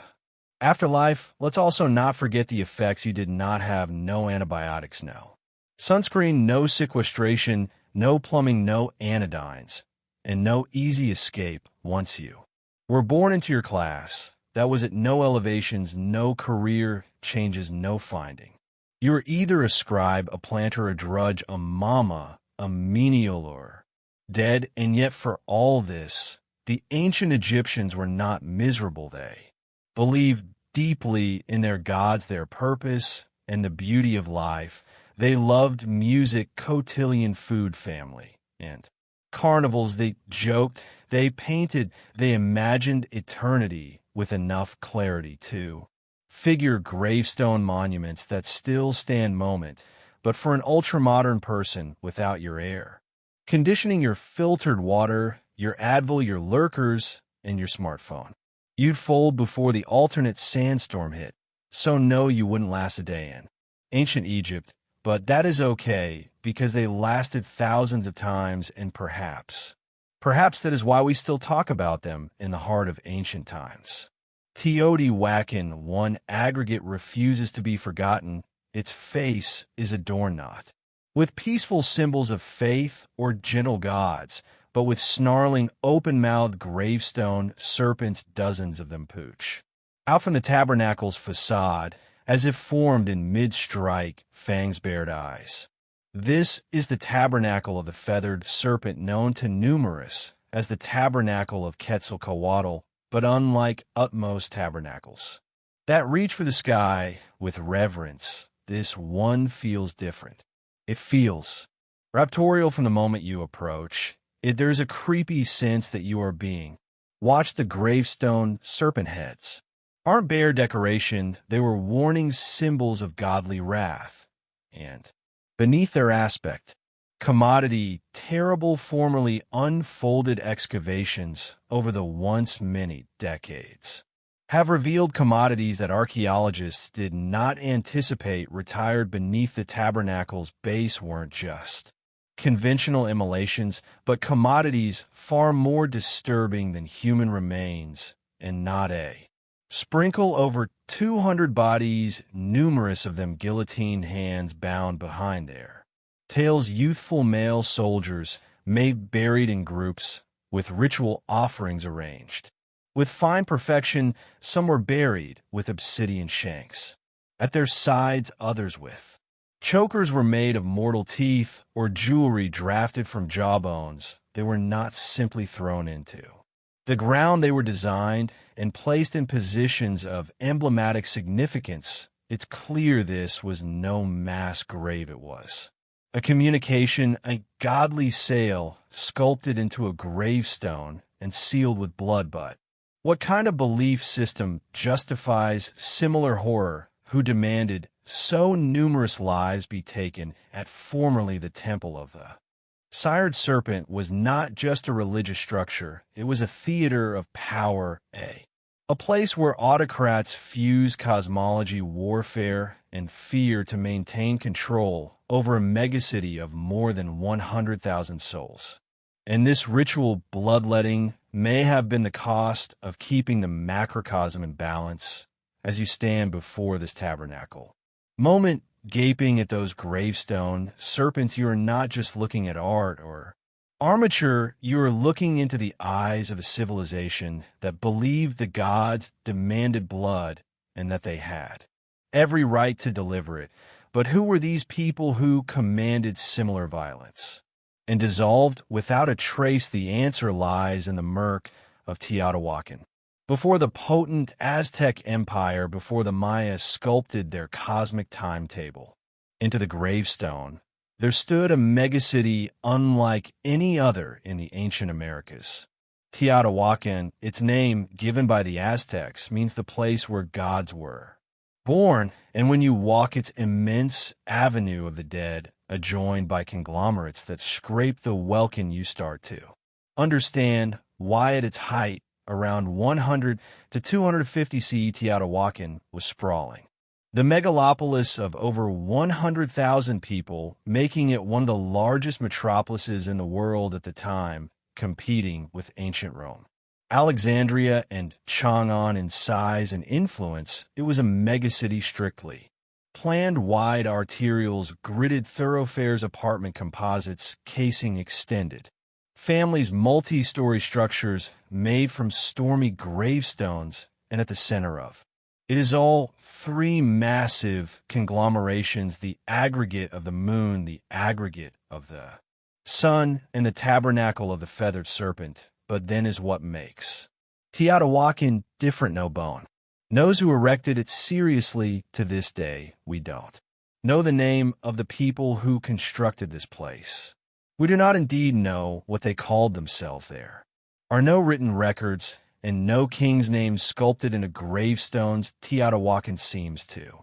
afterlife. Let's also not forget the effects you did not have: no antibiotics, no sunscreen, no sequestration, no plumbing, no anodynes, and no easy escape once you were born into your class. That was at no elevations, no career changes, no finding. You were either a scribe, a planter, a drudge, a mama, a menial, or dead. And yet for all this, the ancient Egyptians were not miserable. They believed deeply in their gods, their purpose, and the beauty of life. They loved music, cotillion, food, family, and carnivals. They joked, they painted, they imagined eternity with enough clarity to figure gravestone monuments that still stand moment, but for an ultra-modern person without your air conditioning, your filtered water, your Advil, your lurkers, and your smartphone. You'd fold before the alternate sandstorm hit, so no, you wouldn't last a day in ancient Egypt, but that is okay because they lasted thousands of times, and perhaps that is why we still talk about them in the heart of ancient times. Teotihuacan, one aggregate, refuses to be forgotten. Its face is adorned not with peaceful symbols of faith or gentle gods, but with snarling, open-mouthed gravestone serpents, dozens of them pooch out from the tabernacle's facade, as if formed in mid-strike, fangs-bared eyes. This is the tabernacle of the feathered serpent, known to numerous as the tabernacle of Quetzalcoatl, but unlike utmost tabernacles that reach for the sky with reverence, this one feels different. It feels raptorial from the moment you approach. There's a creepy sense that you are being watched. The gravestone serpent heads aren't bare decoration, they were warning symbols of godly wrath. And beneath their aspect, commodity, terrible, formerly unfolded excavations over the once many decades have revealed commodities that archaeologists did not anticipate retired beneath the tabernacle's base weren't just conventional immolations, but commodities far more disturbing than human remains, and not a sprinkle over 200 bodies, numerous of them guillotined, hands bound behind their tails, youthful male soldiers may buried in groups with ritual offerings arranged with fine perfection. Some were buried with obsidian shanks at their sides, others with chokers were made of mortal teeth or jewelry drafted from jawbones. They were not simply thrown into the ground, they were designed and placed in positions of emblematic significance. It's clear this was no mass grave, it was a communication, a godly sail sculpted into a gravestone and sealed with blood. But what kind of belief system justifies similar horror? Who demanded so numerous lives be taken at formerly the temple of the sired serpent was not just a religious structure, it was a theater of power, a place where autocrats fuse cosmology, warfare, and fear to maintain control over a megacity of more than 100,000 souls. And this ritual bloodletting may have been the cost of keeping the macrocosm in balance as you stand before this tabernacle moment, gaping at those gravestone serpents. You are not just looking at art or armature, you are looking into the eyes of a civilization that believed the gods demanded blood and that they had every right to deliver it. But who were these people who commanded similar violence? And dissolved without a trace, the answer lies in the murk of Teotihuacan. Before the potent Aztec Empire, before the Maya sculpted their cosmic timetable into the gravestone, there stood a megacity unlike any other in the ancient Americas. Teotihuacan, its name given by the Aztecs, means the place where gods were born, and when you walk its immense avenue of the dead, adjoined by conglomerates that scrape the welkin, you start to understand why at its height, around 100 to 250 CE, Teotihuacan was sprawling The megalopolis of over 100,000 people, making it one of the largest metropolises in the world at the time, competing with ancient Rome. Alexandria and Chang'an in size and influence, it was a megacity strictly. Planned wide arterials, gridded thoroughfares, apartment composites, casing extended. Families' multi-story structures made from stormy gravestones and at the center of. It is all three massive conglomerations, the aggregate of the moon, the aggregate of the sun, and the tabernacle of the feathered serpent, but then is what makes Teotihuacan different, no bone. Knows who erected it seriously to this day, we don't. Know the name of the people who constructed this place. We do not indeed know what they called themselves there. Are no written records, and no king's name sculpted into gravestones. Teotihuacan seems to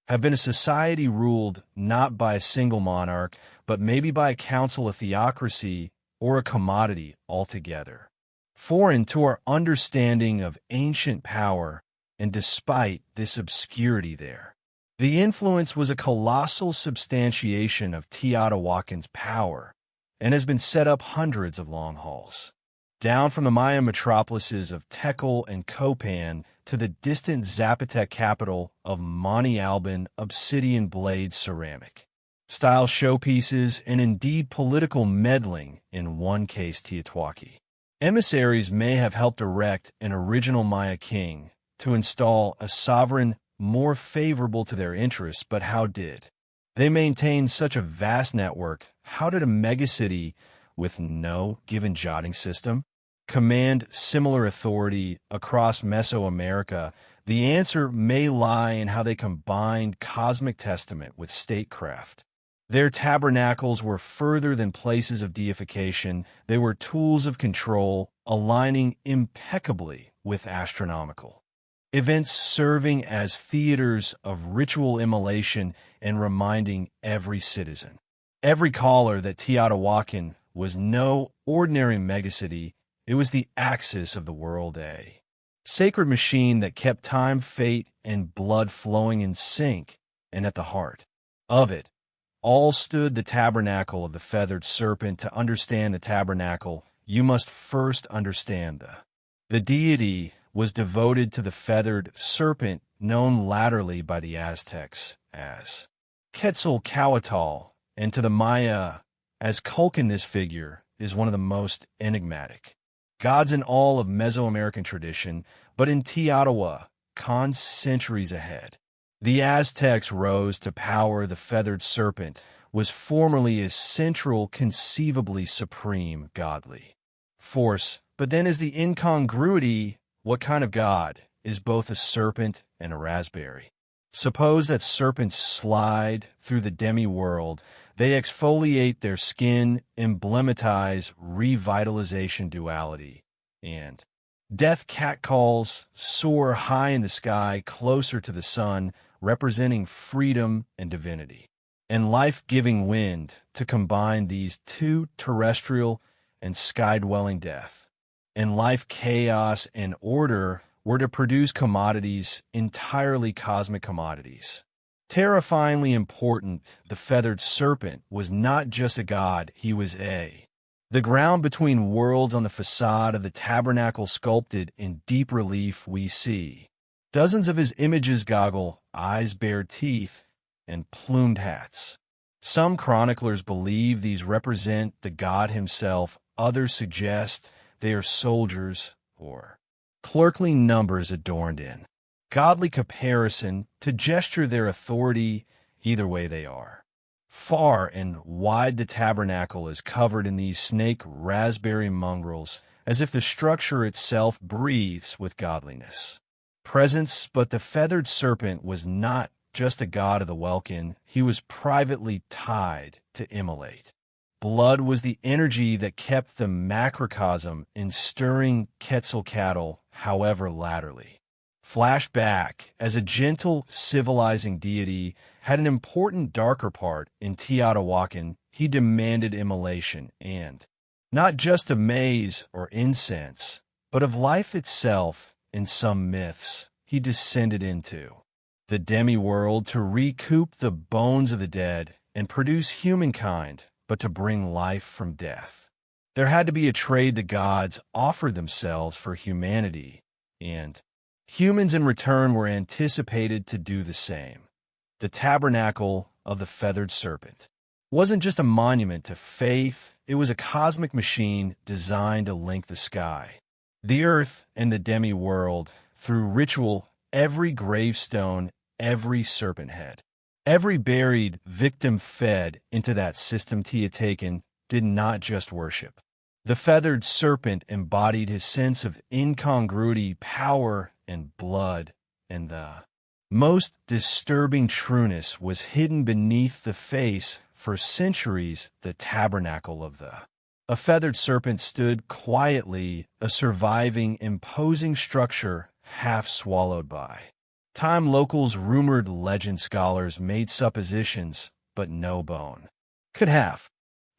have been a society ruled not by a single monarch, but maybe by a council, a theocracy, or a commodity altogether. Foreign to our understanding of ancient power, and despite this obscurity there, the influence was a colossal substantiation of Teotihuacan's power, and has been set up hundreds of long hauls. Down from the Maya metropolises of Tekle and Copan to the distant Zapotec capital of Monte Alban, obsidian blade ceramic. Style showpieces and indeed political meddling in one case Teotihuacan. Emissaries may have helped erect an original Maya king to install a sovereign more favorable to their interests, but how did they maintain such a vast network? How did a megacity with no given jotting system command similar authority across Mesoamerica? The answer may lie in how they combined cosmic testament with statecraft. Their tabernacles were further than places of deification. They were tools of control, aligning impeccably with astronomical events, serving as theaters of ritual immolation and reminding every citizen, every caller, that Teotihuacan was no ordinary megacity. It was the axis of the world, a sacred machine that kept time, fate, and blood flowing in sync, and at the heart of it all stood the tabernacle of the feathered serpent. To understand the tabernacle, you must first understand the deity was devoted to the feathered serpent, known latterly by the Aztecs as Quetzalcoatl, and to the Maya as Culcan. This figure is one of the most enigmatic gods in all of Mesoamerican tradition, but in Teotihuacan, centuries ahead, the Aztecs rose to power. The feathered serpent was formerly a central, conceivably supreme godly force, but then as the incongruity, what kind of god is both a serpent and a raspberry? Suppose that serpents slide through the demi-world. They exfoliate their skin, emblematize revitalization, duality, and death. Catcalls soar high in the sky, closer to the sun, representing freedom and divinity, and life-giving wind to combine these two, terrestrial and sky-dwelling death and life, chaos, and order, were to produce commodities, entirely cosmic commodities. Terrifyingly important, the feathered serpent was not just a god, he was the ground between worlds. On the facade of the tabernacle, sculpted in deep relief, we see dozens of his images, goggle eyes, bare teeth, and plumed hats. Some chroniclers believe these represent the god himself. Others suggest they are soldiers or clerkly numbers adorned in godly comparison to gesture their authority. Either way, they are. Far and wide the tabernacle is covered in these snake raspberry mongrels, as if the structure itself breathes with godliness presence. But the feathered serpent was not just a god of the Welkin. He was privately tied to immolate. Blood was the energy that kept the macrocosm in stirring Quetzalcoatl, however latterly. Flashback, as a gentle, civilizing deity, had an important darker part in Teotihuacan. He demanded immolation, and not just of maize or incense, but of life itself. In some myths, he descended into the demi-world, to recoup the bones of the dead and produce humankind, but to bring life from death. There had to be a trade. The gods offered themselves for humanity, and humans in return were anticipated to do the same. The tabernacle of the feathered serpent wasn't just a monument to faith, it was a cosmic machine designed to link the sky, the earth, and the demi-world through ritual. Every gravestone, every serpent head, every buried victim fed into that system. Teotihuacan did not just worship. The feathered serpent embodied his sense of incongruity, power, and blood, and the most disturbing trueness was hidden beneath the face. For centuries, the tabernacle of a feathered serpent stood quietly, a surviving, imposing structure half swallowed by time. Locals, rumored legend, scholars made suppositions, but no bone could have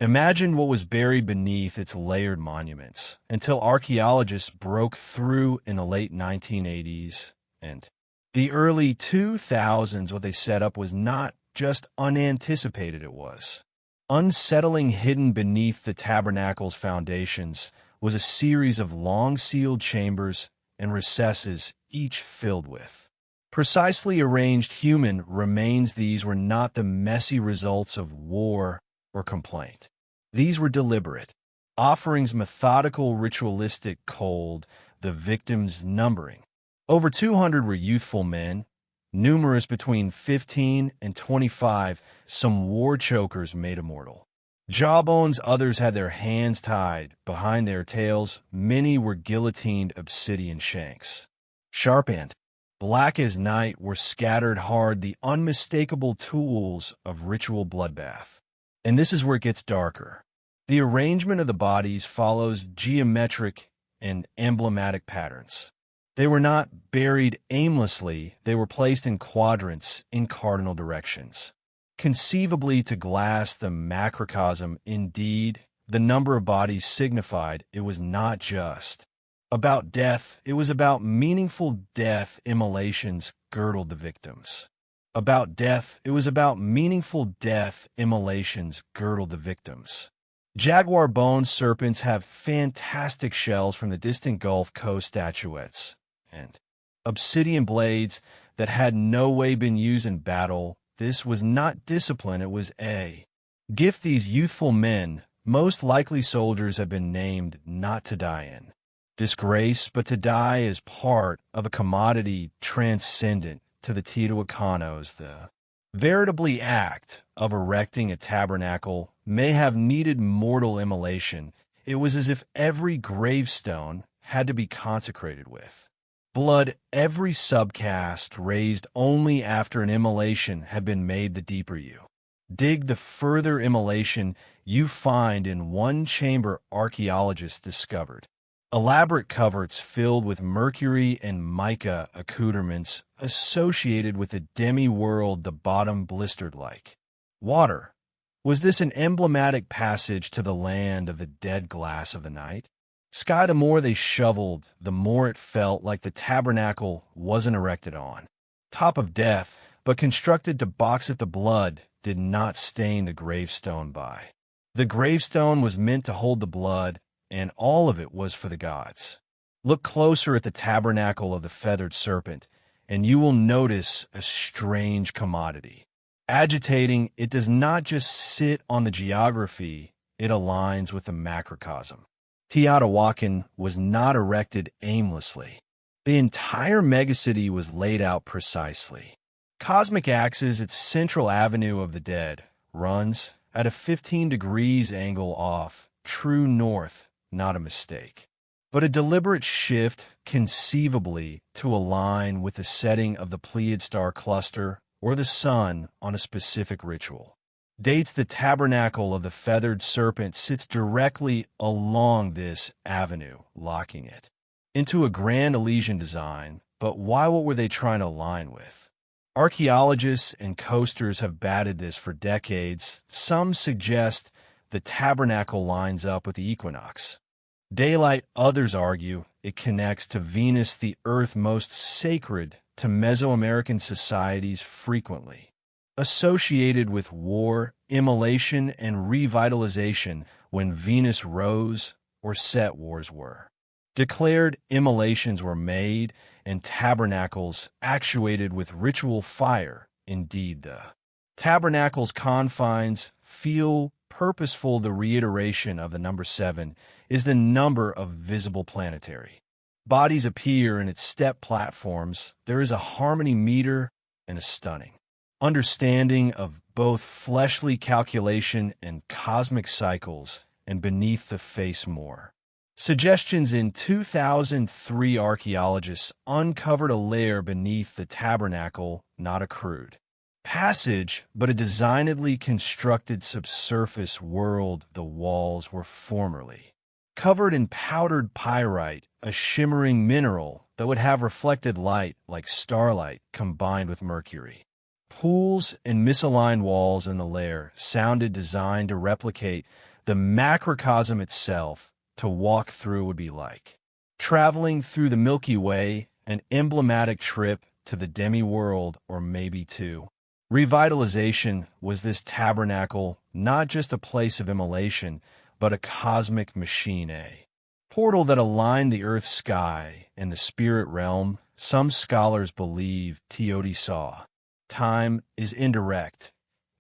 imagined what was buried beneath its layered monuments, until archaeologists broke through in the late 1980s and the early 2000s. What they set up was not just unanticipated, it was unsettling. Hidden beneath the tabernacle's foundations was a series of long sealed chambers and recesses, each filled with precisely arranged human remains. These were not the messy results of war or complaint. These were deliberate offerings, methodical, ritualistic, cold, the victims numbering over 200 were youthful men, numerous between 15 and 25, some war chokers made immortal jawbones, others had their hands tied behind their tails, many were guillotined. Obsidian shanks, sharp and black as night, were scattered hard, the unmistakable tools of ritual bloodbath. And this is where it gets darker. The arrangement of the bodies follows geometric and emblematic patterns. They were not buried aimlessly, they were placed in quadrants, in cardinal directions, conceivably to glass the macrocosm. Indeed, the number of bodies signified it was not just about death, it was about meaningful death. Immolations girdled the victims. About death, it was about meaningful death. Immolations girdled the victims. Jaguar bone serpents have fantastic shells from the distant Gulf Coast, statuettes and obsidian blades that had no way been used in battle. This was not discipline, it was a gift. These youthful men, most likely soldiers, have been named not to die in disgrace, but to die as part of a commodity transcendent to the Teotihuacanos. The veritably act of erecting a tabernacle may have needed mortal immolation. It was as if every gravestone had to be consecrated with blood, every subcast raised only after an immolation had been made. The deeper you dig, the further immolation you find. In one chamber, archaeologists discovered elaborate coverts filled with mercury and mica accoutrements associated with the demi-world, the bottom blistered like water. Was this an emblematic passage to the land of the dead glass of the night? Sky, the more they shoveled, the more it felt like the tabernacle wasn't erected on top of death, but constructed to box at the blood did not stain the gravestone by. The gravestone was meant to hold the blood, and all of it was for the gods. Look closer at the tabernacle of the feathered serpent, and you will notice a strange commodity. Agitating, it does not just sit on the geography, it aligns with the macrocosm. Teotihuacan was not erected aimlessly. The entire megacity was laid out precisely. Cosmic axis, its central avenue of the dead, runs at a 15 degrees angle off, true north, not a mistake, but a deliberate shift, conceivably to align with the setting of the Pleiad star cluster or the sun on a specific ritual. Dates. The tabernacle of the feathered serpent sits directly along this avenue, locking it into a grand Elysian design. But why? What were they trying to align with? Archaeologists and coasters have batted this for decades. Some suggest the tabernacle lines up with the equinox, Daylight, others argue, it connects to Venus, the earth most sacred to Mesoamerican societies, frequently associated with war, immolation, and revitalization. When Venus rose or set, wars were declared, immolations were made, and tabernacles actuated with ritual fire. Indeed, the tabernacle's confines feel purposeful. The reiteration of the number 7 is the number of visible planetary bodies appear in its step platforms. There is a harmony meter and a stunning understanding of both fleshly calculation and cosmic cycles, and beneath the face more suggestions. In 2003, archaeologists uncovered a layer beneath the tabernacle, not a crude passage, but a designedly constructed subsurface world. The walls were formerly covered in powdered pyrite, a shimmering mineral that would have reflected light like starlight combined with mercury. Pools and misaligned walls in the lair sounded designed to replicate the macrocosm itself. To walk through would be like traveling through the Milky Way, an emblematic trip to the demi-world, or maybe two. Revitalization was this tabernacle not just a place of immolation, but a cosmic machine, a portal that aligned the earth's sky and the spirit realm. Some scholars believe Teoti saw time is indirect,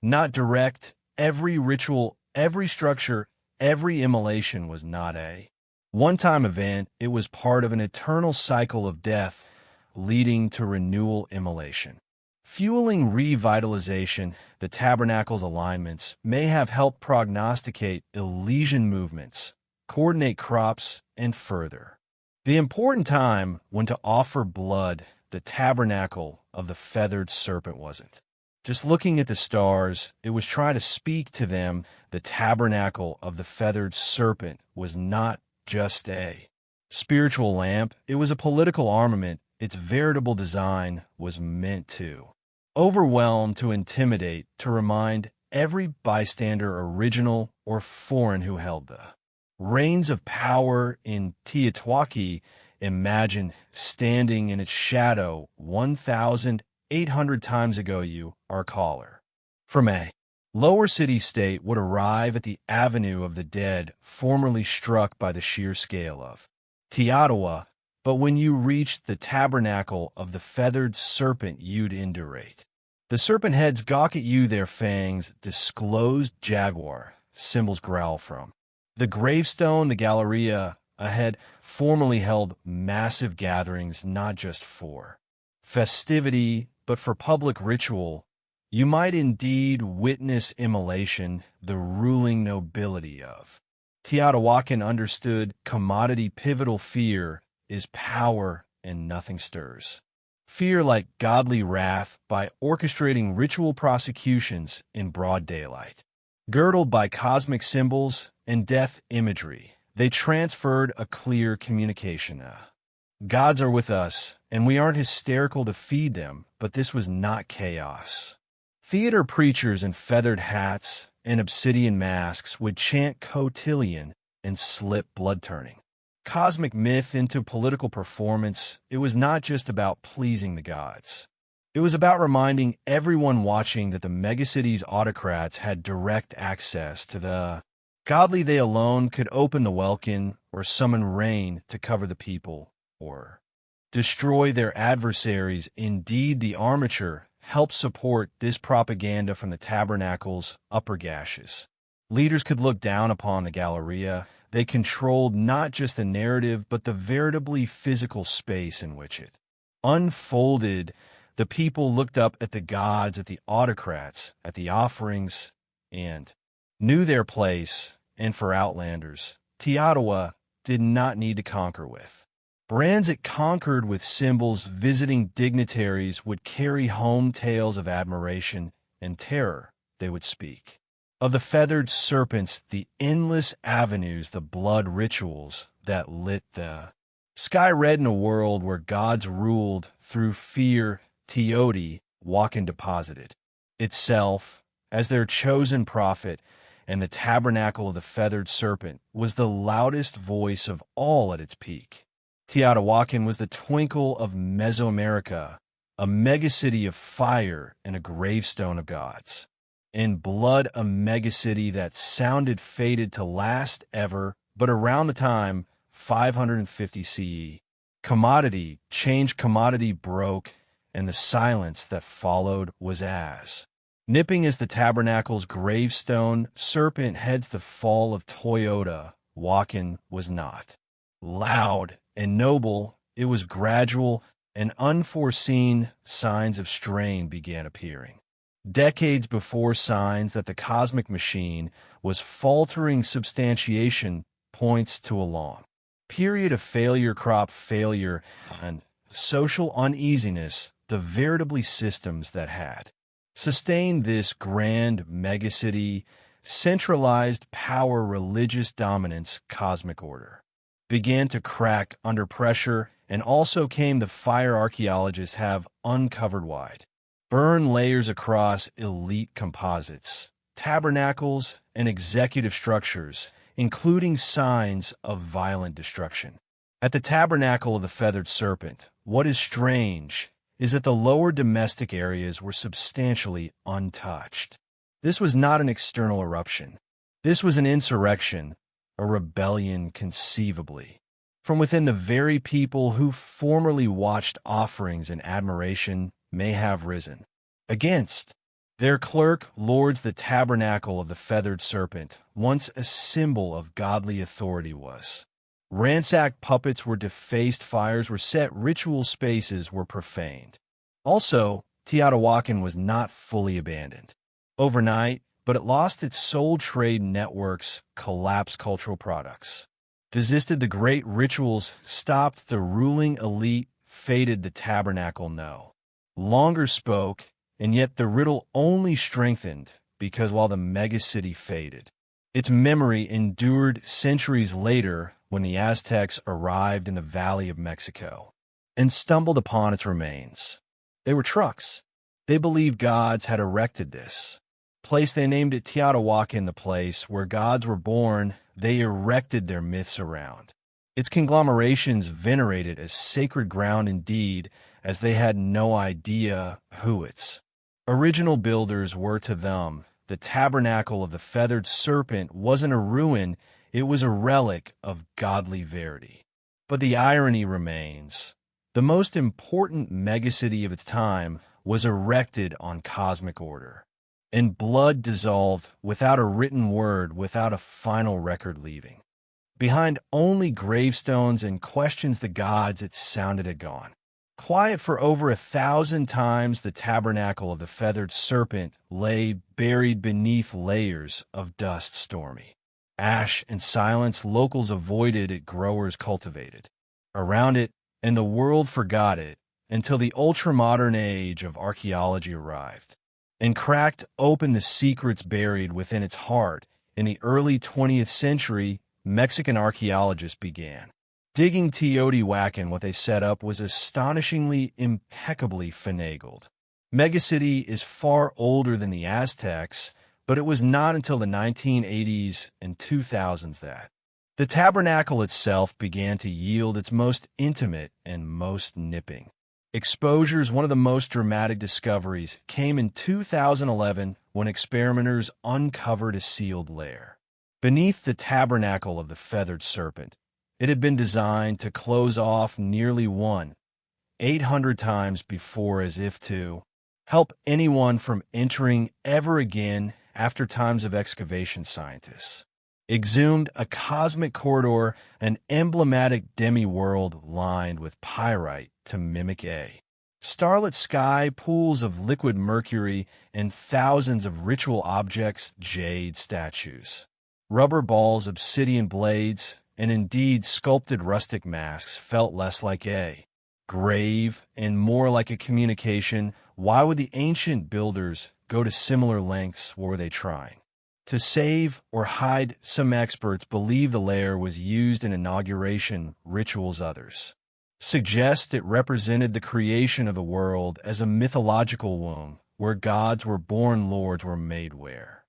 not direct. Every ritual, every structure, every immolation was not a one-time event. It was part of an eternal cycle of death leading to renewal, immolation, fueling revitalization. The tabernacle's alignments may have helped prognosticate Elysian movements, coordinate crops, and further the important time when to offer blood. The tabernacle of the feathered serpent wasn't just looking at the stars, it was trying to speak to them. The tabernacle of the feathered serpent was not just a spiritual lamp, it was a political armament. Its veritable design was meant to overwhelm, to intimidate, to remind every bystander, original or foreign, who held the reins of power in Teotihuacan. Imagine standing in its shadow 1,800 times ago. You, our caller from a lower city-state, would arrive at the Avenue of the Dead, formerly struck by the sheer scale of Teotihuacan. But when you reached the tabernacle of the feathered serpent, you'd indurate. The serpent heads gawk at you, their fangs disclosed jaguar symbols growl from the gravestone. The Galleria ahead formerly held massive gatherings, not just for festivity, but for public ritual. You might indeed witness immolation. The ruling nobility of Teotihuacan understood commodity. Pivotal fear is power, and nothing stirs fear like godly wrath by orchestrating ritual prosecutions in broad daylight. Girdled by cosmic symbols and death imagery, they transferred a clear communication. Gods are with us, and we aren't hysterical to feed them, but this was not chaos. Theater preachers in feathered hats and obsidian masks would chant cotillion and slip blood-turning cosmic myth into political performance. It was not just about pleasing the gods. It was about reminding everyone watching that the megacity's autocrats had direct access to the godly. They alone could open the welkin or summon rain to cover the people or destroy their adversaries. Indeed, the armature helped support this propaganda from the tabernacle's upper gashes. Leaders could look down upon the Galleria. They controlled not just the narrative, but the veritably physical space in which it unfolded. The people looked up at the gods, at the autocrats, at the offerings, and knew their place. And for outlanders, Teotihuacan did not need to conquer with brands. It conquered with symbols. Visiting dignitaries would carry home tales of admiration and terror. They would speak of the feathered serpents, the endless avenues, the blood rituals that lit the sky red. In a world where gods ruled through fear, Teotihuacan deposited itself as their chosen prophet, and the tabernacle of the feathered serpent was the loudest voice of all at its peak. Teotihuacan was the twinkle of Mesoamerica, a megacity of fire and a gravestone of gods. In blood, a megacity that sounded fated to last ever, but around the time 550 CE, commodity broke, and the silence that followed was as nipping as the tabernacle's gravestone serpent heads the fall of Teotihuacan was not. Loud and noble, it was gradual, and unforeseen signs of strain began appearing. Decades before signs that the cosmic machine was faltering, substantiation points to a long period of failure, crop failure, and social uneasiness, the veritably systems that had sustained this grand megacity, centralized power, religious dominance, cosmic order, began to crack under pressure, and also came the fire archaeologists have uncovered wide burn layers across elite composites, tabernacles, and executive structures, including signs of violent destruction. At the tabernacle of the feathered serpent, what is strange is that the lower domestic areas were substantially untouched. This was not an external eruption. This was an insurrection, a rebellion conceivably, from within the very people who formerly watched offerings in admiration may have risen against their clerk lords. The tabernacle of the feathered serpent, once a symbol of godly authority, was ransacked, puppets were defaced, fires were set, ritual spaces were profaned. Also, Teotihuacan was not fully abandoned overnight, but it lost its sole trade networks, collapsed cultural products, desisted the great rituals, stopped the ruling elite, faded the tabernacle no longer spoke, and yet the riddle only strengthened because while the megacity faded, its memory endured centuries later when the Aztecs arrived in the Valley of Mexico and stumbled upon its remains. They were trucks. They believed gods had erected this place. They named it Teotihuacan, the place where gods were born. They erected their myths around. Its conglomerations venerated as sacred ground indeed, as they had no idea who its original builders were. To them, the tabernacle of the feathered serpent wasn't a ruin, it was a relic of godly verity. But the irony remains. The most important megacity of its time was erected on cosmic order, and blood dissolved without a written word, without a final record leaving behind only gravestones and questions. The gods it sounded had gone quiet for over 1,000 times. The tabernacle of the feathered serpent lay buried beneath layers of dust, stormy ash and silence. Locals avoided it, growers cultivated around it, and the world forgot it until the ultramodern age of archaeology arrived and cracked open the secrets buried within its heart. In the early 20th century, Mexican archaeologists began digging Teotihuacan. What they set up was astonishingly impeccably finagled. Megacity is far older than the Aztecs, but it was not until the 1980s and 2000s that the tabernacle itself began to yield its most intimate and most nipping exposures. One of the most dramatic discoveries came in 2011 when experimenters uncovered a sealed lair beneath the tabernacle of the feathered serpent. It had been designed to close off nearly 800 times before, as if to help anyone from entering ever again. After times of excavation, scientists exhumed a cosmic corridor, an emblematic demi-world lined with pyrite to mimic a starlit sky, pools of liquid mercury, and thousands of ritual objects, jade statues, rubber balls, obsidian blades, and indeed sculpted rustic masks felt less like a grave and more like a communication. Why would the ancient builders go to similar lengths? What were they trying to save or hide? Some experts believe the lair was used in inauguration rituals. Others suggest it represented the creation of the world as a mythological womb where gods were born, lords were made. Where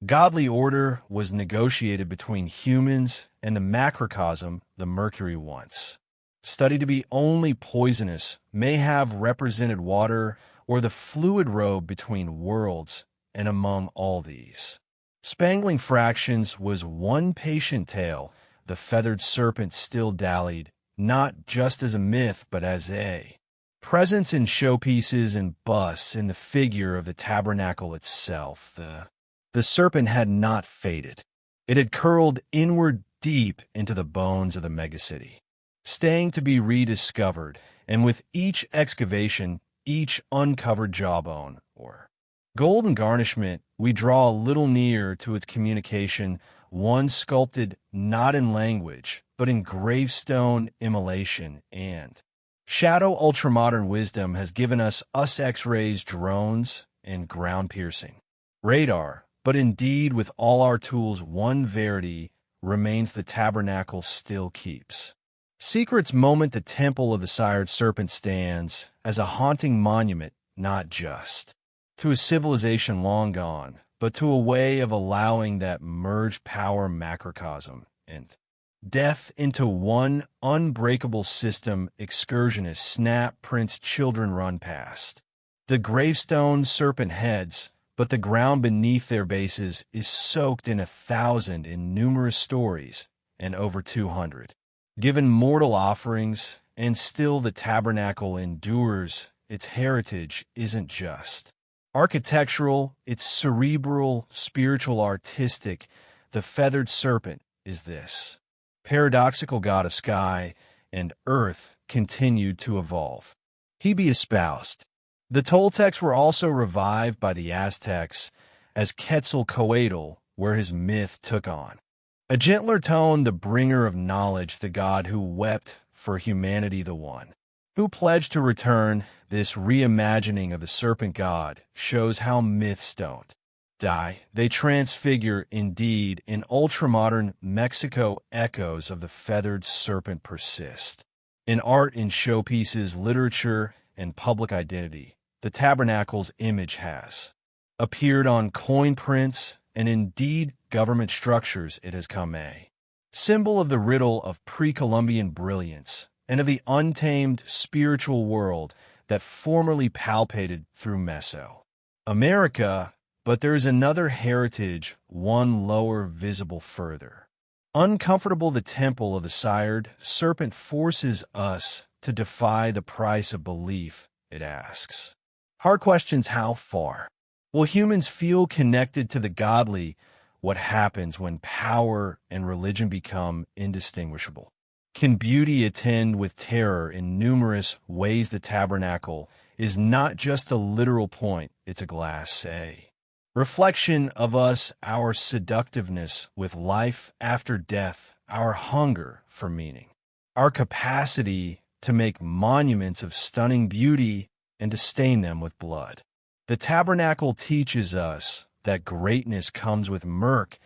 Godly order was negotiated between humans and the macrocosm, the Mercury once. Studied to be only poisonous, may have represented water or the fluid road between worlds, and among all these. Spangling fractions was one patient tale. The feathered serpent still dallied, not just as a myth, but as a presence in showpieces and busts in the figure of the tabernacle itself. The serpent had not faded. It had curled inward deep into the bones of the megacity, staying to be rediscovered, and with each excavation, each uncovered jawbone, or golden garnishment, we draw a little near to its communication, one sculpted not in language, but in gravestone immolation, and shadow ultramodern wisdom has given us X-rays, drones, and ground-piercing radar. But indeed, with all our tools, one verity remains: the tabernacle still keeps secrets. Moment the temple of the sired serpent stands as a haunting monument, not just to a civilization long gone, but to a way of allowing that merged power, macrocosm, and death into one unbreakable system. Excursionists snap prints, children run past the gravestone serpent heads, but the ground beneath their bases is soaked in 1,000 in numerous stories, and over 200 given mortal offerings, and still the tabernacle endures. Its heritage isn't just architectural, it's cerebral, spiritual, artistic. The feathered serpent is this paradoxical god of sky and earth continued to evolve. He be espoused. The Toltecs were also revived by the Aztecs as Quetzalcoatl, where his myth took on a gentler tone, the bringer of knowledge, the god who wept for humanity, the one who pledged to return. This reimagining of the serpent god shows how myths don't die. They transfigure. Indeed, in ultramodern Mexico, echoes of the feathered serpent persist. In art, in showpieces, literature, and public identity, the tabernacle's image has appeared on coin prints, and indeed government structures. It has come a symbol of the riddle of pre-Columbian brilliance and of the untamed spiritual world that formerly palpated through Mesoamerica. But there is another heritage, one lower, visible further. Uncomfortable, the temple of the sired serpent forces us to defy the price of belief. It asks hard questions. How far will humans feel connected to the godly? What happens when power and religion become indistinguishable? Can beauty attend with terror? In numerous ways, the tabernacle is not just a literal point, it's a glass, a reflection of us, our seductiveness with life after death, our hunger for meaning, our capacity to make monuments of stunning beauty and to stain them with blood. The tabernacle teaches us that greatness comes with murk,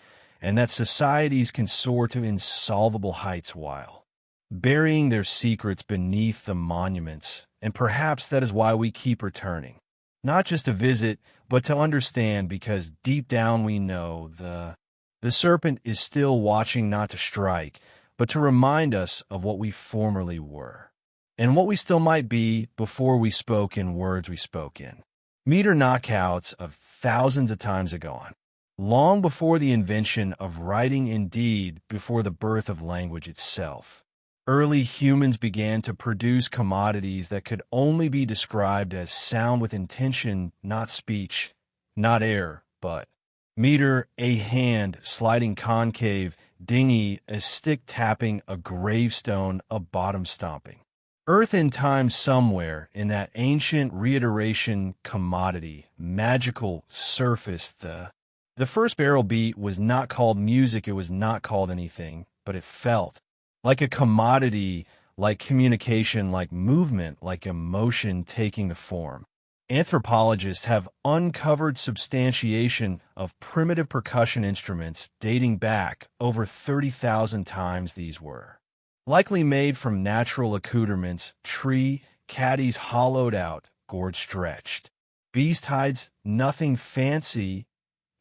and that societies can soar to insolvable heights while burying their secrets beneath the monuments. And perhaps that is why we keep returning, not just to visit, but to understand, because deep down we know the serpent is still watching, not to strike, but to remind us of what we formerly were, and what we still might be before we spoke in words we spoke in meter knockouts of thousands of times agone, long before the invention of writing, indeed before the birth of language itself. Early humans began to produce commodities that could only be described as sound with intention, not speech, not air, but meter, a hand sliding concave, dingy, a stick tapping, a gravestone, a bottom stomping. Earth in time, somewhere in that ancient reiteration commodity, magical surface. The first barrel beat was not called music, it was not called anything, but it felt like a commodity, like communication, like movement, like emotion taking the form. Anthropologists have uncovered substantiation of primitive percussion instruments dating back over 30,000 times. These were likely made from natural accoutrements, tree, caddies hollowed out, gourd stretched. Beast hides, nothing fancy,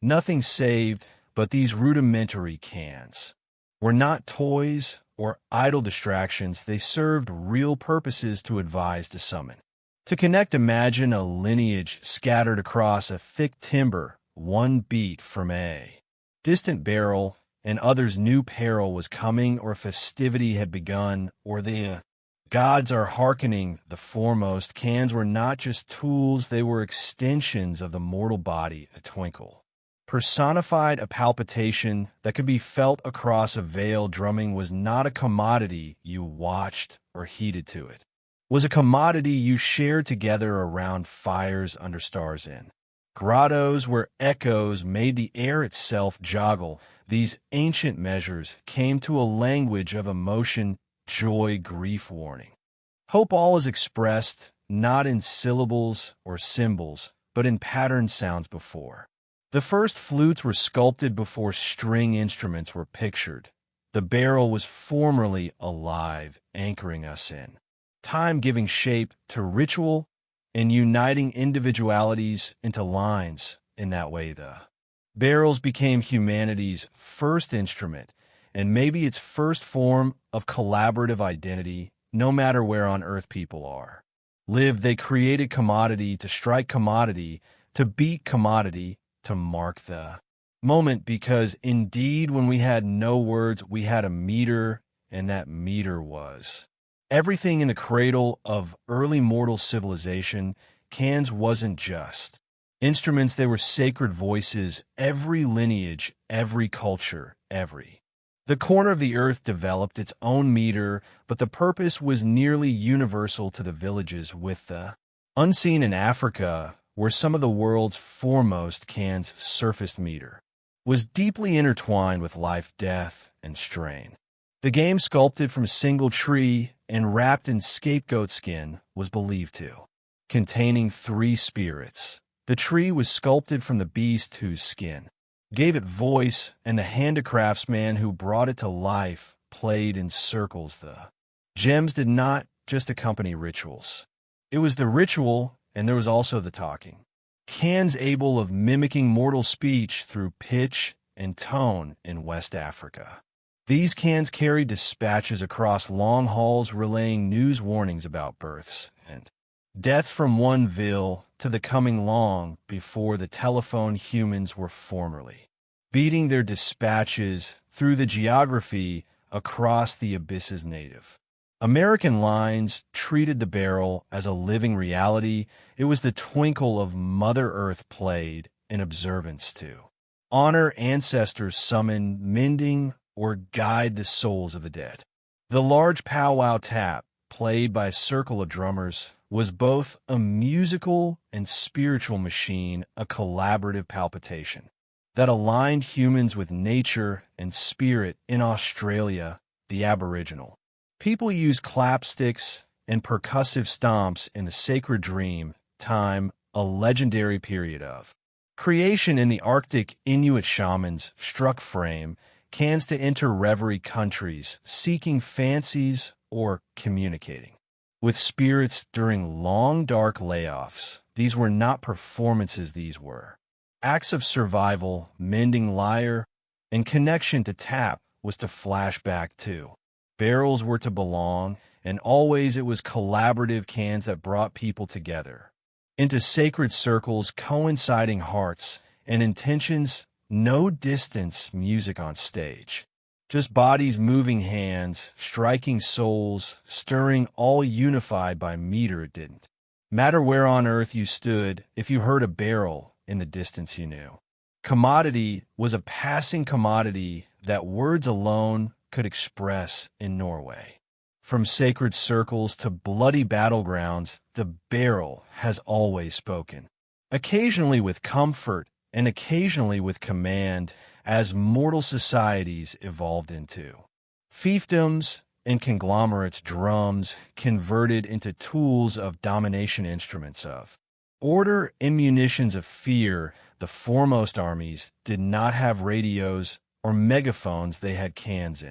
Nothing saved but these rudimentary cans. Were not toys or idle distractions, they served real purposes to advise, to summon. To connect, imagine a lineage scattered across a thick timber, one beat from a distant barrel, and others' new peril was coming, or festivity had begun, or the gods are hearkening. The foremost cans were not just tools, they were extensions of the mortal body, a twinkle. Personified, a palpitation that could be felt across a veil. Drumming was not a commodity you watched or heeded to it. Was a commodity you shared together around fires under stars in grottos where echoes made the air itself joggle. These ancient measures came to a language of emotion, joy, grief, warning. Hope. All is expressed not in syllables or symbols, but in patterned sounds. Before the first flutes were sculpted, before string instruments were pictured, the barrel was formerly alive, anchoring us in time, giving shape to ritual and uniting individualities into lines. In that way, the barrels became humanity's first instrument, and maybe its first form of collaborative identity. No matter where on earth people are live, they created commodity to strike commodity, to beat commodity, to mark the moment. Because indeed, when we had no words, we had a meter, and that meter was everything. In the cradle of early mortal civilization, cans wasn't just instruments, they were sacred voices. Every lineage, every culture, the corner of the earth developed its own meter, but the purpose was nearly universal to the villages. With the unseen in Africa, where some of the world's foremost cans surfaced, meter was deeply intertwined with life, death, and strain. The game, sculpted from a single tree and wrapped in scapegoat skin, was believed to containing three spirits. The tree was sculpted from the beast whose skin gave it voice, and the handicraftsman who brought it to life played in circles. The gems did not just accompany rituals. It was the ritual, and there was also the talking. Cans able of mimicking mortal speech through pitch and tone. In West Africa, these cans carried dispatches across long halls, relaying news warnings about births and death from one ville to the coming, long before the telephone. Humans were formerly beating their dispatches through the geography across the abysses. Native American lines treated the barrel as a living reality. It was the twinkle of Mother Earth, played in observance to honor ancestors, summon, mending, or guide the souls of the dead. The large powwow tap, played by a circle of drummers, was both a musical and spiritual machine, a collaborative palpitation that aligned humans with nature and spirit. In Australia, the Aboriginal people used clapsticks and percussive stomps in the sacred dream time, a legendary period of creation. In the Arctic, Inuit shamans struck frame cans to enter reverie countries, seeking fancies or communicating with spirits during long dark layoffs. These were not performances, these were acts of survival. Mending lyre and connection to tap was to flash back to barrels, were to belong, and always it was collaborative cans that brought people together into sacred circles, coinciding hearts and intentions. No distance music on stage, just bodies moving, hands striking, souls stirring, all unified by meter. It didn't matter where on earth you stood, if you heard a barrel in the distance, you knew. Commodity was a passing commodity that words alone could express. In Norway, from sacred circles to bloody battlegrounds, the barrel has always spoken, occasionally with comfort and occasionally with command, as mortal societies evolved into fiefdoms and conglomerates. Drums converted into tools of domination, instruments of order and munitions of fear. The foremost armies did not have radios or megaphones, they had cans.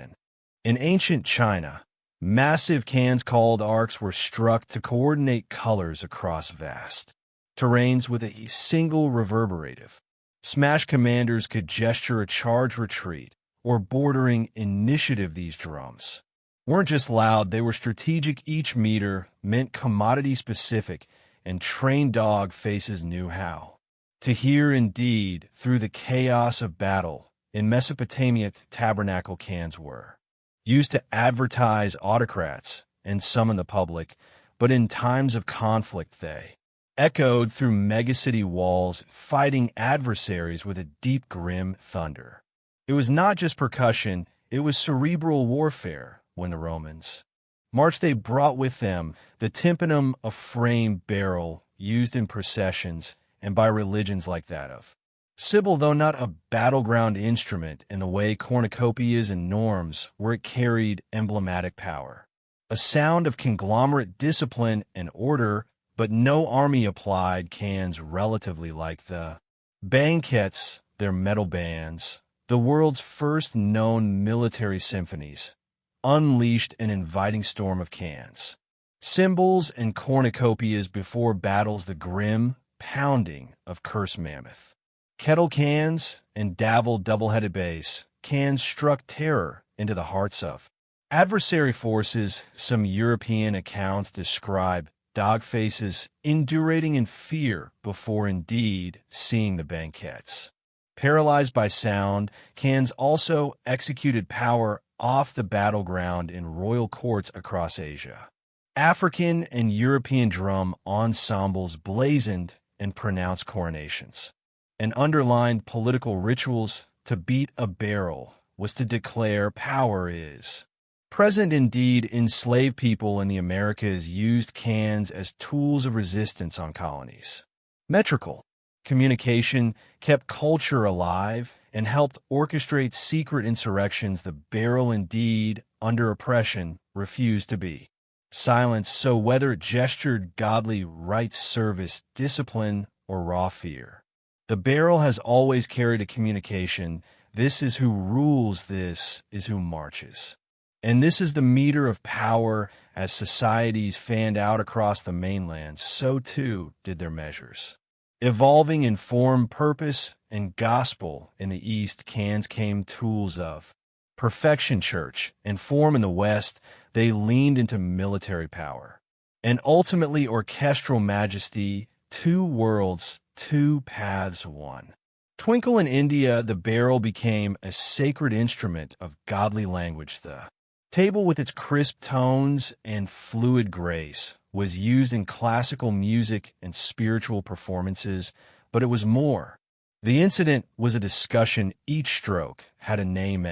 In ancient China, massive cans called arcs were struck to coordinate colors across vast terrains with a single reverberative Smash commanders could gesture a charge retreat or bordering initiative. These drums weren't just loud, they were strategic. Each meter meant commodity specific, and trained dog faces knew how to hear. Indeed, through the chaos of battle, in Mesopotamia, tabernacle cans were used to advertise autocrats and summon the public, but in times of conflict they echoed through megacity walls, fighting adversaries with a deep, grim thunder. It was not just percussion, it was cerebral warfare. When the Romans marched, they brought with them the tympanum, a frame barrel used in processions and by religions like that of Sibyl, though not a battleground instrument in the way cornucopias and norms, where it carried emblematic power. A sound of conglomerate discipline and order, but no army applied cans relatively like the banquets, their metal bands, the world's first known military symphonies, unleashed an inviting storm of cans. Cymbals and cornucopias before battles, the grim pounding of cursed mammoth. Kettle cans and davel double-headed bass cans struck terror into the hearts of adversary forces. Some European accounts describe dog faces indurating in fear before indeed seeing the banquets. Paralyzed by sound, cans also executed power off the battleground in royal courts across Asia. African and European drum ensembles blazoned and pronounced coronations and underlined political rituals. To beat a barrel was to declare power is present. Indeed, enslaved people in the Americas used cans as tools of resistance on colonies. Metrical communication kept culture alive and helped orchestrate secret insurrections. The barrel, indeed, under oppression, refused to be silenced, so whether it gestured godly rites, service, discipline, or raw fear, the barrel has always carried a communication. This is who rules, this is who marches. And this is the meter of power. As societies fanned out across the mainland, so too did their measures. Evolving in form, purpose, and gospel in the East, cans came tools of perfection. Church and form in the West, they leaned into military power. And ultimately orchestral majesty, two worlds, two paths, one. Twinkle in India, the barrel became a sacred instrument of godly language. The table, with its crisp tones and fluid grace, was used in classical music and spiritual performances, but it was more. The incident was a discussion. Each stroke had a name,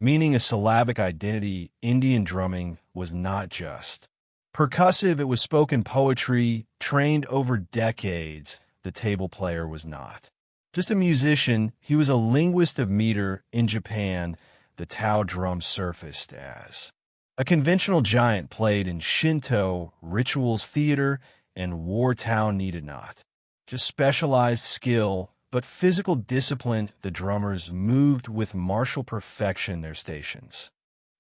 meaning a syllabic identity. Indian drumming was not just percussive, it was spoken poetry, trained over decades. The table player was not just a musician, he was a linguist of meter. In Japan, the Tao drum surfaced as a conventional giant played in Shinto rituals, theater, and war. Tao needed not just specialized skill, but physical discipline. The drummers moved with martial perfection their stations.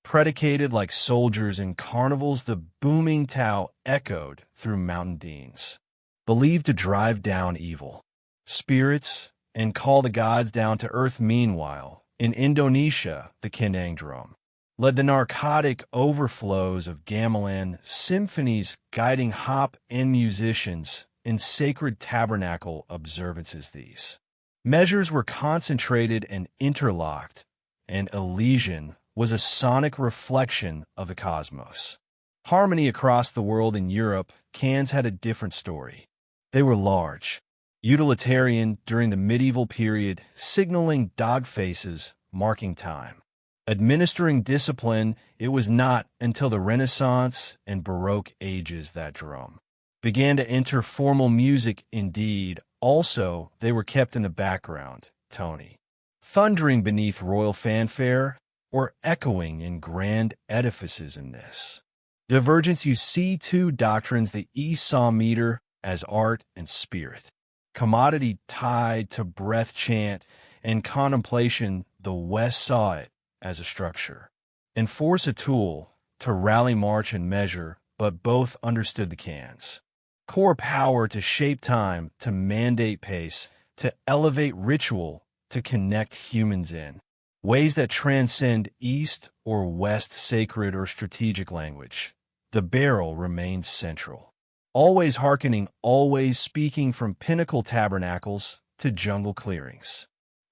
Predicated like soldiers in carnivals, the booming Tao echoed through mountain deans, believed to drive down evil spirits and call the gods down to earth. Meanwhile, in Indonesia, the kendang drum led the narcotic overflows of gamelan symphonies, guiding hop and musicians in sacred tabernacle observances. These measures were concentrated and interlocked, and Elysian was a sonic reflection of the cosmos. Harmony across the world. In Europe, cans had a different story. They were large, utilitarian during the medieval period, signaling dog faces, marking time, administering discipline. It was not until the Renaissance and Baroque ages that drum began to enter formal music. Indeed, also, they were kept in the background, Tony, thundering beneath royal fanfare or echoing in grand edifices. In this divergence, you see two doctrines. The East saw meter as art and spirit, commodity tied to breath, chant, and contemplation. The West saw it as a structure and force, a tool to rally, march, and measure, but both understood the cans' core power to shape time, to mandate pace, to elevate ritual to connect humans in ways that transcend East or West sacred or strategic language. The barrel remained central, always hearkening, always speaking, from pinnacle tabernacles to jungle clearings.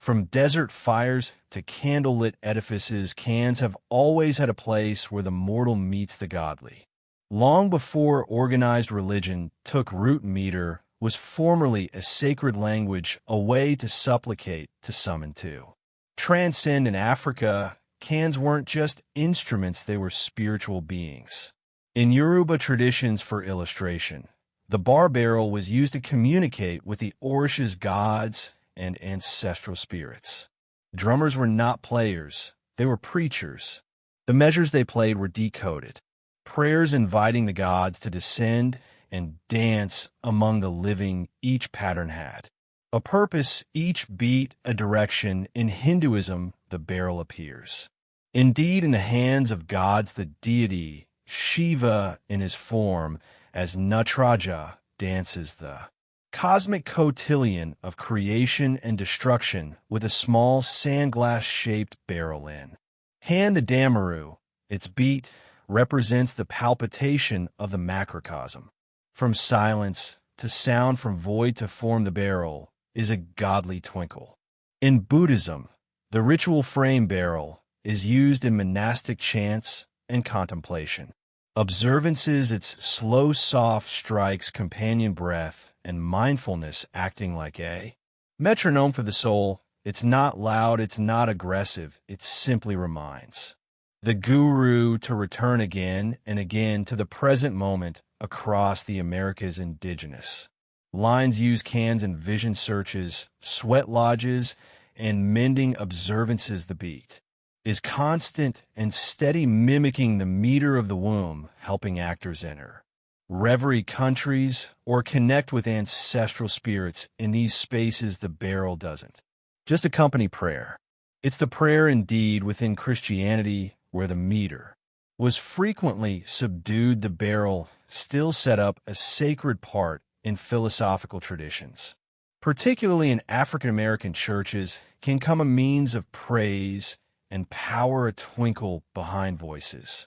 From desert fires to candlelit edifices, cans have always had a place where the mortal meets the godly. Long before organized religion took root, meter was formerly a sacred language, a way to supplicate, to summon to. Transcend. In Africa, cans weren't just instruments, they were spiritual beings. In Yoruba traditions, for illustration, the bar barrel was used to communicate with the Orisha's gods and ancestral spirits. Drummers were not players, they were preachers. The measures they played were decoded, prayers inviting the gods to descend and dance among the living. Each pattern had a purpose, each beat a direction. In Hinduism, the barrel appears, indeed, in the hands of gods. The deity, Shiva in his form as Natraja, dances the cosmic cotillion of creation and destruction with a small sandglass-shaped barrel in hand. The damaru, its beat, represents the palpitation of the macrocosm. From silence to sound, from void to form, the barrel is a godly twinkle. In Buddhism, the ritual frame barrel is used in monastic chants and contemplation. Observances, its slow, soft strikes, companion breath, and mindfulness acting like a metronome for the soul. It's not loud, it's not aggressive, it simply reminds the guru to return again and again to the present moment. Across the Americas, indigenous lines use cans in vision searches, sweat lodges, and mending observances. The beat is constant and steady, mimicking the meter of the womb, helping actors enter reverie countries or connect with ancestral spirits. In these spaces, the barrel doesn't just accompany prayer. It's the prayer indeed. Within Christianity, where the meter was frequently subdued, the barrel still set up a sacred part in philosophical traditions. Particularly in African American churches, can come a means of praise and power, a twinkle behind voices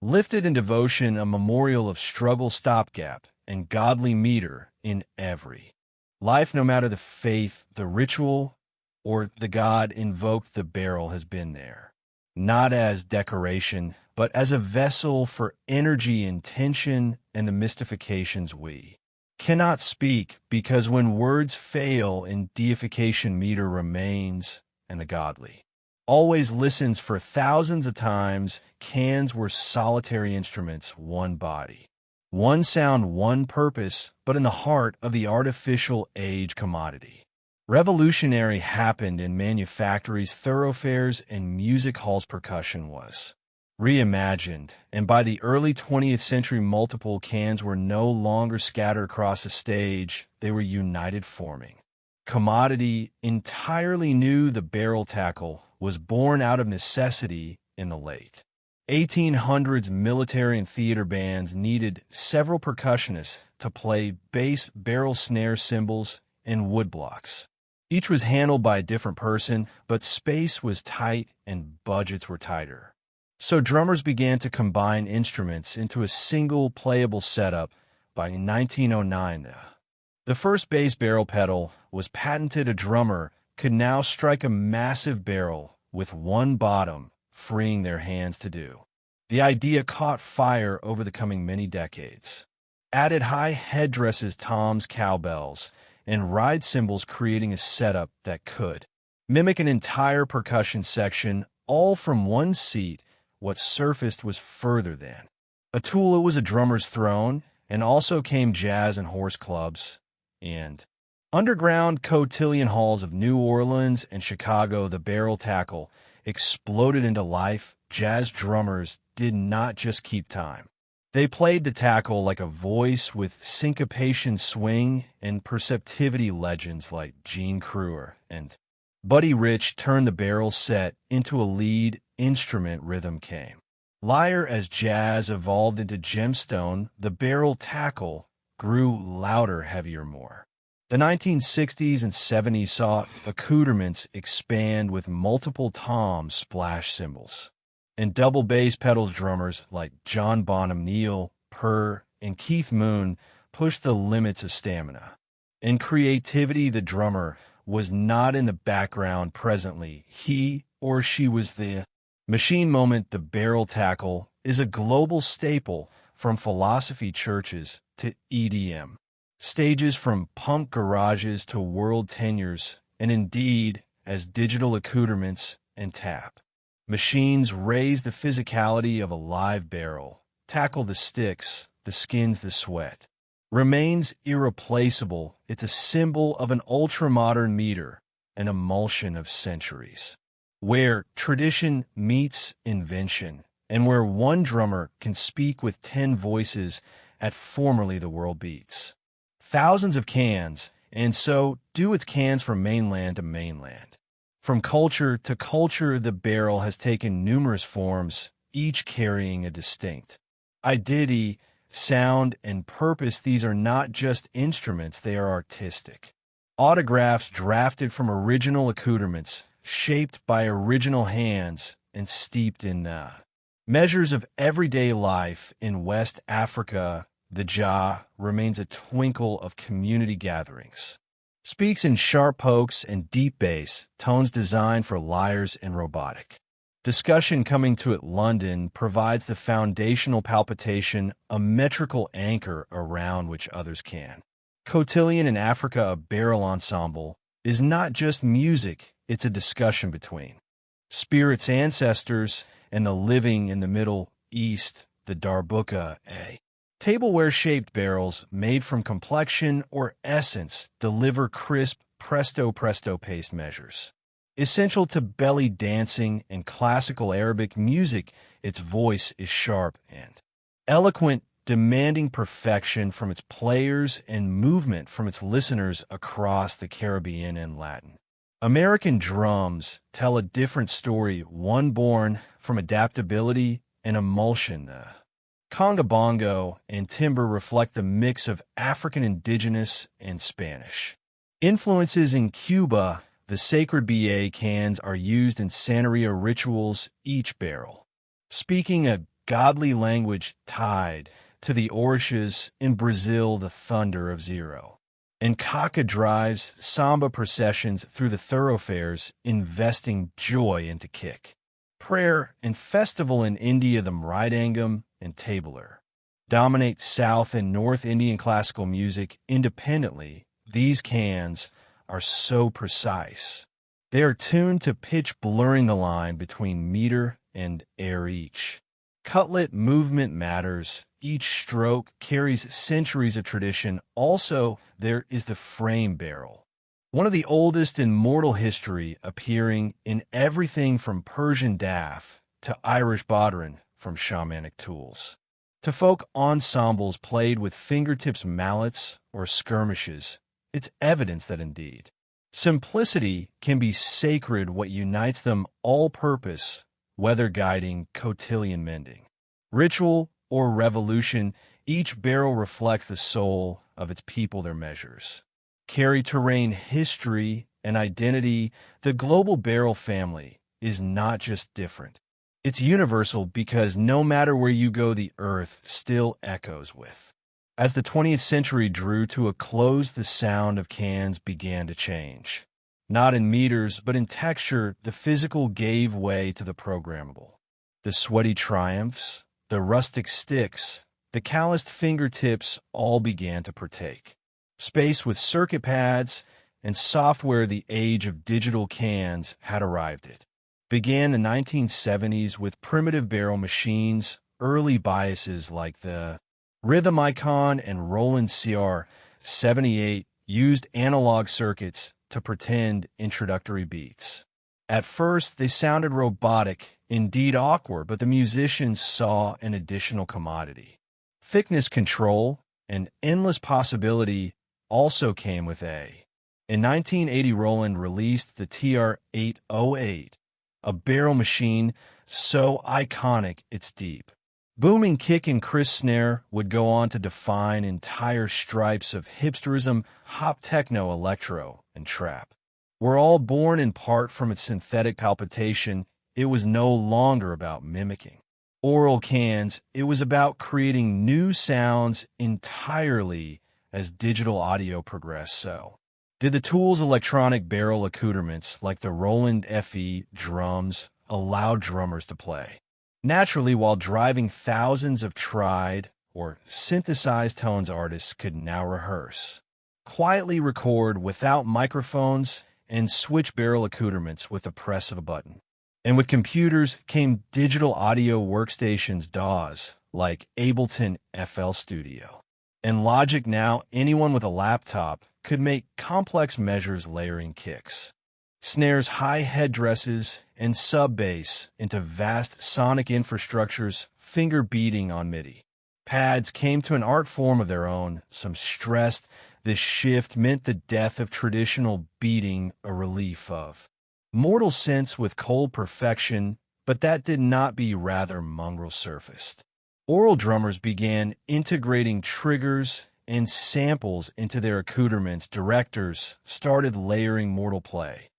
lifted in devotion, a memorial of struggle, stopgap, and godly meter in every life. No matter the faith, the ritual, or the god invoked, the barrel has been there, not as decoration, but as a vessel for energy, intention, and the mystifications we cannot speak, because when words fail in deification, meter remains, and the godly always listens. For thousands of times, cans were solitary instruments, one body, one sound, one purpose, but in the heart of the artificial age commodity. Revolutionary happened in manufactories, thoroughfares, and music halls. Percussion was reimagined, and by the early 20th century, multiple cans were no longer scattered across a stage, they were united, forming commodity entirely new. The barrel tackle was born out of necessity. In the late 1800s, military and theater bands needed several percussionists to play bass, barrel, snare, cymbals, and woodblocks. Each was handled by a different person, but space was tight and budgets were tighter. So drummers began to combine instruments into a single playable setup. By 1909, the first bass barrel pedal was patented. A drummer could now strike a massive barrel with one bottom, freeing their hands to do. The idea caught fire over the coming many decades. Added high headdresses, toms, cowbells, and ride cymbals, creating a setup that could mimic an entire percussion section, all from one seat. What surfaced was further than a tool. It was a drummer's throne, and also came jazz and horse clubs and underground cotillion halls of New Orleans and Chicago. The barrel tackle exploded into life. Jazz drummers did not just keep time. They played the tackle like a voice with syncopation, swing, and perceptivity. Legends like Gene Kruger and Buddy Rich turned the barrel set into a lead instrument. Rhythm came lyre as jazz evolved into gemstone. The barrel tackle grew louder, heavier, more The 1960s and 70s saw accoutrements expand with multiple tom splash cymbals, and double bass pedals drummers like John Bonham Neal, Purr, and Keith Moon pushed the limits of stamina. In creativity, the drummer was not in the background presently. He or she was the machine moment. The barrel tackle is a global staple from philosophy churches to EDM. Stages from punk garages to world tenures, and indeed as digital accoutrements and tap. Machines raise the physicality of a live barrel, tackle the sticks, the skins, the sweat. Remains irreplaceable. It's a symbol of an ultra-modern meter, an emulsion of centuries, where tradition meets invention, and where one drummer can speak with 10 voices at formerly the world beats. Thousands of cans, and so do its cans from mainland to mainland. From culture to culture, the barrel has taken numerous forms, each carrying a distinct identity, sound, and purpose. These are not just instruments, they are artistic. Autographs drafted from original accoutrements, shaped by original hands, and steeped in measures of everyday life. In West Africa, the jah remains a twinkle of community gatherings. Speaks in sharp pokes and deep bass, tones designed for lyres and robotic. Discussion coming to it London provides the foundational palpitation, a metrical anchor around which others can. Cotillion in Africa, a barrel ensemble, is not just music, it's a discussion between spirits, ancestors, and the living. In the Middle East, the darbuka, a tableware-shaped barrels made from complexion or essence deliver crisp presto paste measures. Essential to belly dancing and classical Arabic music, its voice is sharp and eloquent, demanding perfection from its players and movement from its listeners across the Caribbean and Latin. American drums tell a different story, one born from adaptability and emulsion. Conga bongo and timbre reflect the mix of African indigenous and Spanish influences. In Cuba, the sacred BA cans are used in Santeria rituals, each barrel speaking a godly language tied to the orishas. In Brazil, the thunder of zero. And Kaka drives samba processions through the thoroughfares, investing joy into kick. Prayer and festival. In India, the mridangam and tablar dominate South and North Indian classical music independently. These cans are so precise. They are tuned to pitch, blurring the line between meter and air. Each cutlet movement matters. Each stroke carries centuries of tradition. Also, there is the frame barrel, one of the oldest in mortal history, appearing in everything from Persian daff to Irish bodhran, from shamanic tools to folk ensembles played with fingertips, mallets, or skirmishes. It's evidence that indeed simplicity can be sacred, what unites them all-purpose, weather guiding, cotillion mending, ritual, or revolution. Each barrel reflects the soul of its people. Their measures carry terrain, history, and identity. The global barrel family is not just different. It's universal, because no matter where you go, the earth still echoes with. As the 20th century drew to a close, the sound of cans began to change. Not in meters, but in texture. The physical gave way to the programmable. The sweaty triumphs, the rustic sticks, the calloused fingertips all began to partake. Space with circuit pads and software. The age of digital cans had arrived. It began in the 1970s with primitive barrel machines. Early biases like the Rhythm Icon and Roland CR78 used analog circuits to pretend introductory beats. At first, they sounded robotic, indeed awkward, but the musicians saw an additional commodity. Thickness control and endless possibility also came with a. In 1980, Roland released the TR-808, a barrel machine so iconic it's deep. Booming kick and crisp snare would go on to define entire stripes of hipsterism, hop techno, electro, and trap. We're all born in part from its synthetic palpitation. It was no longer about mimicking oral cans, it was about creating new sounds entirely as digital audio progressed. So, did the Tools electronic barrel accoutrements like the Roland FE drums allow drummers to play naturally while driving thousands of tried or synthesized tones artists could now rehearse, quietly record without microphones, and switch barrel accoutrements with the press of a button. And with computers came digital audio workstations DAWs like Ableton FL Studio. And Logic now, anyone with a laptop could make complex measures layering kicks, snares, high headdresses, and sub-bass into vast sonic infrastructures, finger beating on MIDI. Pads came to an art form of their own, some stressed. This shift meant the death of traditional beating, a relief of mortal sense with cold perfection, but that did not be rather mongrel-surfaced. Oral drummers began integrating triggers and samples into their accoutrements. Directors started layering mortal play.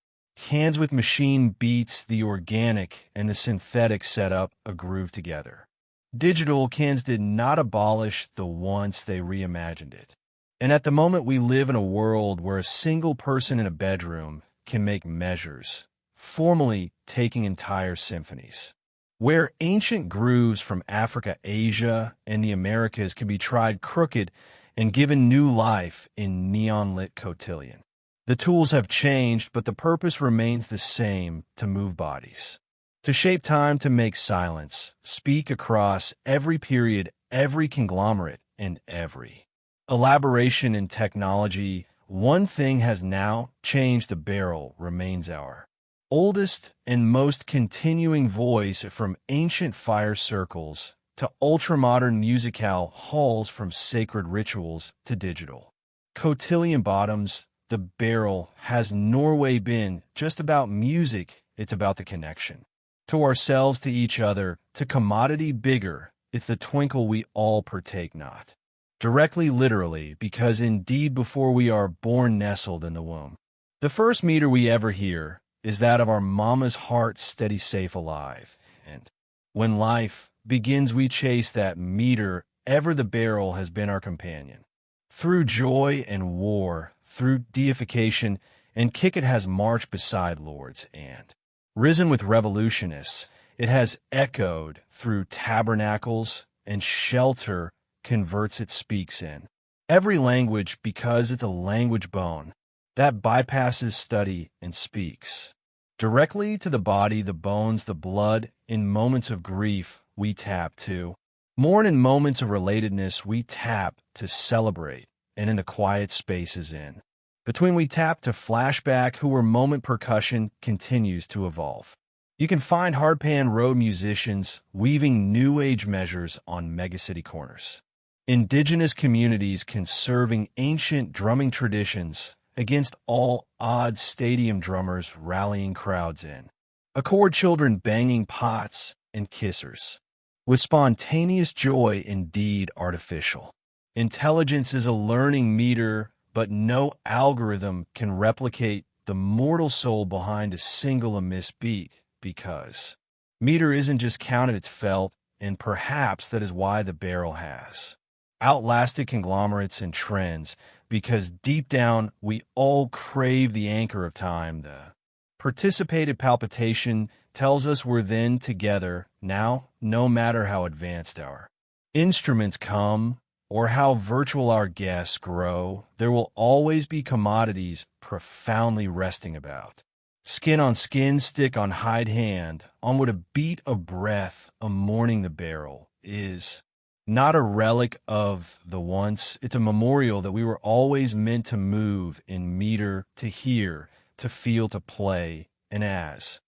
Hands with machine beats, the organic and the synthetic set up a groove together. Digital cans did not abolish the once, they reimagined it. And at the moment we live in a world where a single person in a bedroom can make measures, formally taking entire symphonies. Where ancient grooves from Africa, Asia, and the Americas can be tried crooked and given new life in neon-lit cotillion. The tools have changed, but the purpose remains the same: to move bodies, to shape time, to make silence, speak across every period, every conglomerate, and every elaboration in technology. One thing has now changed: the barrel remains our oldest and most continuing voice, from ancient fire circles to ultramodern musicale halls, from sacred rituals to digital cotillion bottoms. The barrel has Norway been just about music, it's about the connection to ourselves, to each other, to commodity bigger. It's the twinkle we all partake, not directly literally, because indeed before we are born nestled in the womb, the first meter we ever hear is that of our mama's heart, steady, safe, alive. And when life begins, we chase that meter. Ever the barrel has been our companion. Through joy and war, through deification, and kick it has marched beside lords and risen with revolutionists. It has echoed through tabernacles, and shelter converts it speaks in every language, because it's a language bone that bypasses study and speaks directly to the body, the bones, the blood. In moments of grief, we tap to mourn. In moments of relatedness, we tap to celebrate. And in the quiet spaces in between, we tap to flashback. Who were moment percussion continues to evolve. You can find hardpan road musicians weaving new age measures on megacity corners. Indigenous communities conserving ancient drumming traditions against all odds. Stadium drummers rallying crowds in accord. Children banging pots and kissers with spontaneous joy, indeed artificial. Intelligence is a learning meter, but no algorithm can replicate the mortal soul behind a single amiss beat, because meter isn't just counted, it's felt, and perhaps that is why the barrel has outlasted conglomerates and trends, because deep down we all crave the anchor of time. The participated palpitation tells us we're then together now, no matter how advanced our instruments come or how virtual our guests grow. There will always be commodities profoundly resting about. Skin on skin, stick on hide hand, on what a beat of breath, a mourning. The barrel is not a relic of the once, it's a memorial that we were always meant to move in meter, to hear, to feel, to play. And as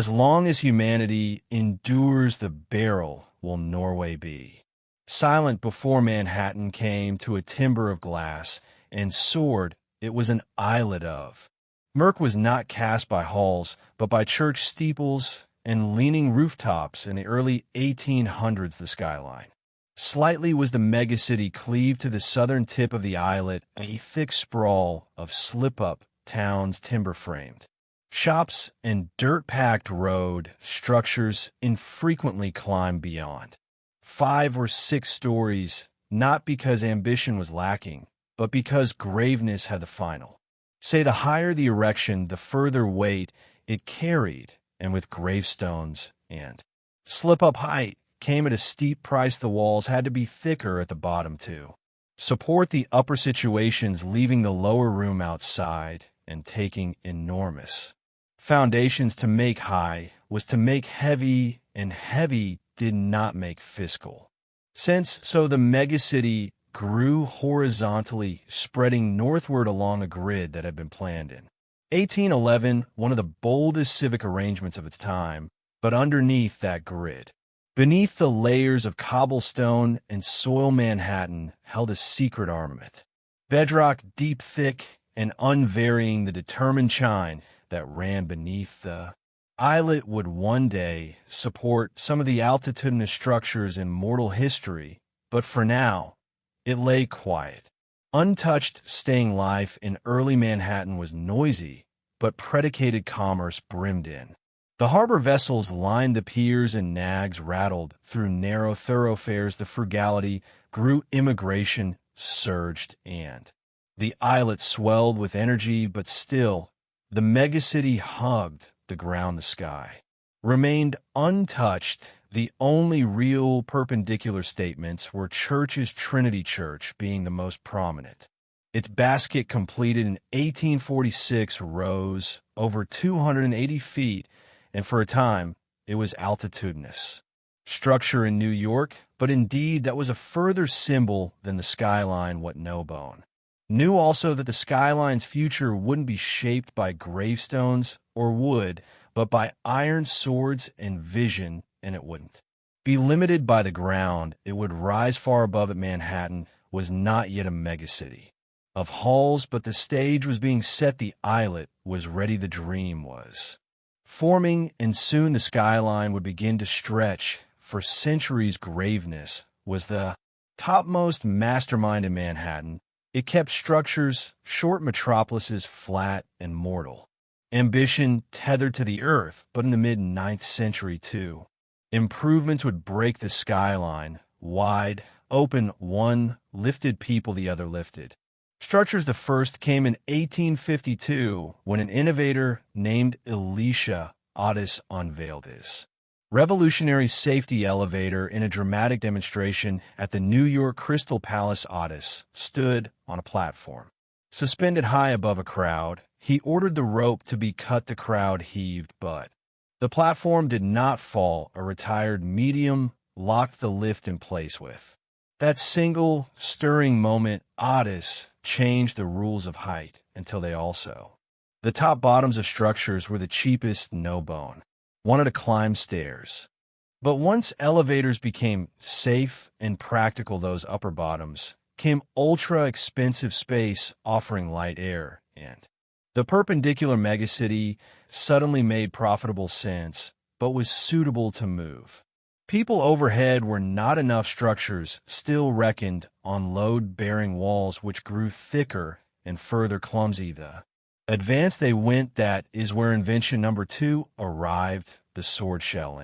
long as humanity endures, the barrel will Norway be silent. Before Manhattan came to a timber of glass and soared, it was an islet of murk, was not cast by halls, but by church steeples and leaning rooftops in the early 1800s the skyline. Slightly was the megacity cleaved to the southern tip of the islet, a thick sprawl of slip-up towns timber-framed. Shops and dirt-packed road structures infrequently climbed beyond 5 or 6 stories, not because ambition was lacking, but because graveness had the final say. The higher the erection, the further weight it carried, and with gravestones and slip-up height came at a steep price. The walls had to be thicker at the bottom to support the upper situations, leaving the lower room outside and taking enormous foundations. To make high was to make heavy, and heavy did not make fiscal sense. So the megacity grew horizontally, spreading northward along a grid that had been planned in 1811, one of the boldest civic arrangements of its time. But underneath that grid, beneath the layers of cobblestone and soil, Manhattan held a secret armament. Bedrock, deep, thick, and unvarying, the determined chine that ran beneath the islet would one day support some of the altitudinous structures in mortal history. But for now, it lay quiet, untouched. Staying life in early Manhattan was noisy, but predicated commerce brimmed in. The harbor vessels lined the piers and nags rattled through narrow thoroughfares. The frugality grew, immigration surged, and the islet swelled with energy. But still, the megacity hugged the ground. The sky remained untouched. The only real perpendicular statements were Church's Trinity Church being the most prominent. Its basket, completed in 1846, rose over 280 feet, and for a time it was altitudinous structure in New York. But indeed, that was a further symbol than the skyline. What Nobone knew also, that the skyline's future wouldn't be shaped by gravestones or wood, but by iron swords and vision. And it wouldn't be limited by the ground. It would rise far above it. Manhattan was not yet a megacity of halls, but the stage was being set. The islet was ready. The dream was forming, and soon the skyline would begin to stretch. For centuries, graveness was the topmost mastermind in Manhattan. It kept structures, short metropolises, flat and mortal. Ambition tethered to the earth. But in the mid-9th century, too, improvements would break the skyline wide open. One lifted people, the other lifted structures. The first came in 1852, when an innovator named Elisha Otis unveiled his revolutionary safety elevator in a dramatic demonstration at the New York Crystal Palace. Otis stood on a platform suspended high above a crowd. He ordered the rope to be cut. The crowd heaved, but the platform did not fall. A retired medium locked the lift in place. With that single stirring moment, Otis changed the rules of height until they also. The top bottoms of structures were the cheapest. Nobone wanted to climb stairs. But once elevators became safe and practical, those upper bottoms came ultra-expensive space offering light air, and the perpendicular megacity suddenly made profitable sense, but was suitable to move people overhead. Were not enough. Structures still reckoned on load-bearing walls, which grew thicker and further clumsy. The advance they went. That is where invention number 2 arrived, the sword shell.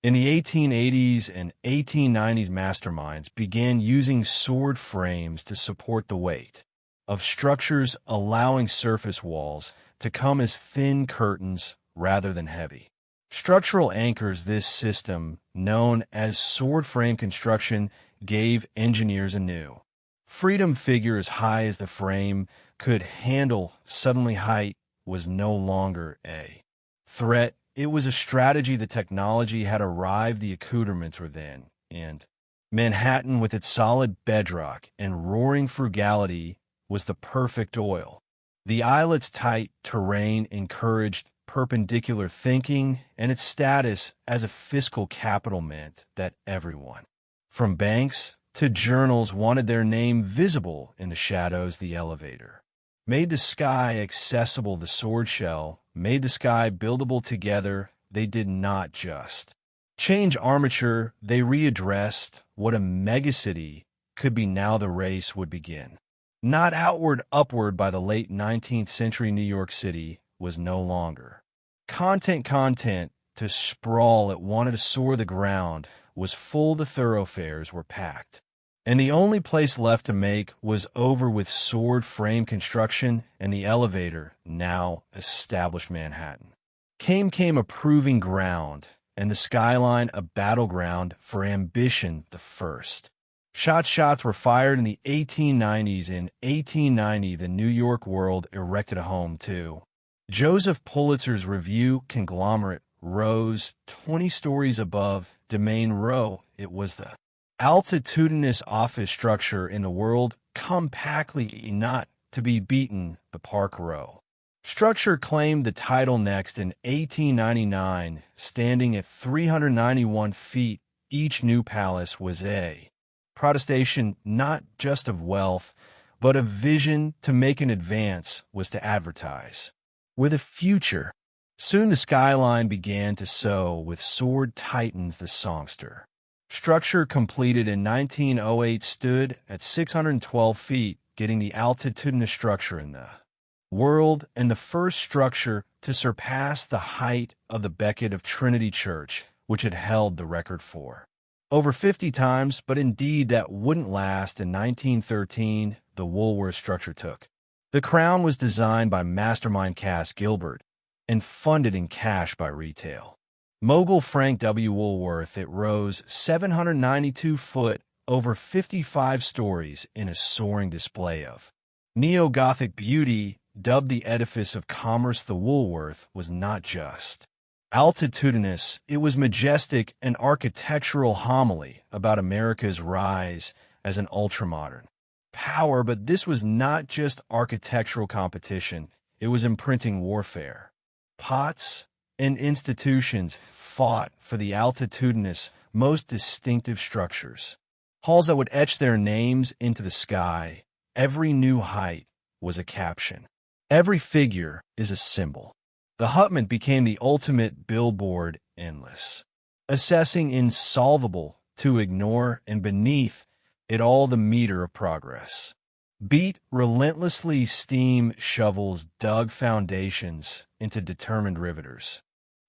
In the 1880s and 1890s, masterminds began using sword frames to support the weight of structures, allowing surface walls to come as thin curtains rather than heavy structural anchors. This system, known as sword frame construction, gave engineers a new freedom. Figure as high as the frame could handle. Suddenly, height was no longer a threat. It was a strategy. The technology had arrived. The accoutrements were then, and Manhattan, with its solid bedrock and roaring frugality, was the perfect oil. The islet's tight terrain encouraged perpendicular thinking, and its status as a fiscal capital meant that everyone, from banks to journals, wanted their name visible in the shadows. The elevator made the sky accessible. The sword shell made the sky buildable. Together, they did not just change armature, they readdressed what a megacity could be. Now the race would begin. Not outward, upward. By the late 19th century, New York City was no longer content to sprawl. It wanted to soar. The ground was full, the thoroughfares were packed, and the only place left to make was over with sword frame construction and the elevator. Now established Manhattan came a proving ground, and the skyline a battleground for ambition. The first shots were fired in the 1890s. In 1890, the New York World erected a home to Joseph Pulitzer's Review conglomerate rose 20 stories above Domain Row. It was the altitudinous office structure in the world, compactly not to be beaten. The Park Row structure claimed the title next in 1899, standing at 391 feet. Each new palace was a protestation not just of wealth, but of vision. To make an advance was to advertise with a future. Soon the skyline began to sow with sword titans. The songster structure, completed in 1908, stood at 612 feet, getting the altitudinous structure in the world and the first structure to surpass the height of the Becket of Trinity Church, which had held the record for over 50 times. But indeed, that wouldn't last. In 1913, the Woolworth structure took the crown. Was designed by mastermind Cass Gilbert and funded in cash by retail mogul Frank W. Woolworth. It rose 792 foot, over 55 stories, in a soaring display of neo-Gothic beauty. Dubbed the edifice of commerce, the Woolworth was not just altitudinous, it was majestic, an architectural homily about America's rise as an ultramodern power. But this was not just architectural competition, it was imprinting warfare. Pots and institutions fought for the altitudinous, most distinctive structures, halls that would etch their names into the sky. Every new height was a caption. Every figure is a symbol. The hutment became the ultimate billboard, endless, assessing, insolvable to ignore, and beneath it all the meter of progress. Beat relentlessly, steam shovels dug foundations into determined riveters.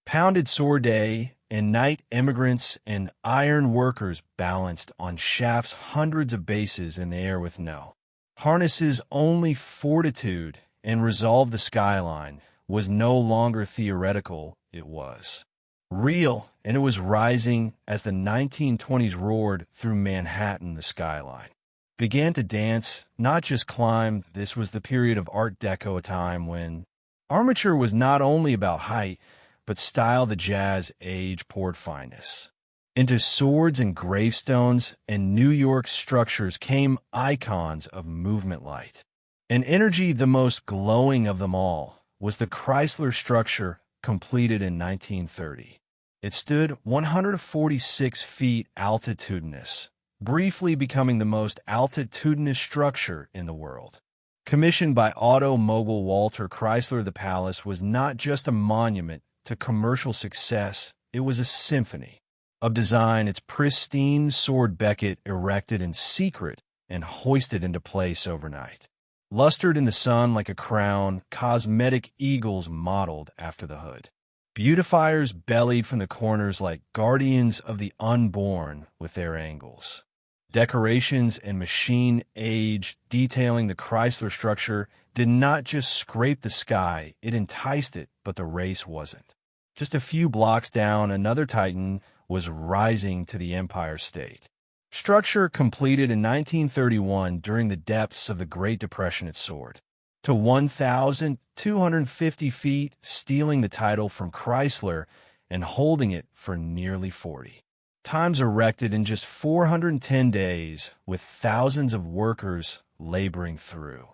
Pounded sore day and night, immigrants and iron workers balanced on shafts, hundreds of bases in the air with no harnesses, only fortitude and resolve. The skyline was no longer theoretical, it was real, and it was rising as the 1920s roared through Manhattan. The skyline began to dance, not just climb. This was the period of Art Deco, a time when armature was not only about height, but style. The Jazz Age poured fineness into swords and gravestones, and New York structures came icons of movement, light, and energy. The most glowing of them all was the Chrysler structure, completed in 1930. It stood 146 feet altitudinous, briefly becoming the most altitudinous structure in the world. Commissioned by auto mogul Walter Chrysler, the palace was not just a monument to commercial success, it was a symphony of design. Its pristine sword Becket, erected in secret and hoisted into place overnight, lustered in the sun like a crown, cosmetic eagles modeled after the hood. Beautifiers bellied from the corners like guardians of the unborn with their angles. Decorations and machine age detailing the Chrysler structure did not just scrape the sky, it enticed it, but the race wasn't. Just a few blocks down, another titan was rising to the Empire State Structure, completed in 1931 during the depths of the Great Depression. It soared to 1,250 feet, stealing the title from Chrysler and holding it for nearly 40 times. Erected in just 410 days, with thousands of workers laboring through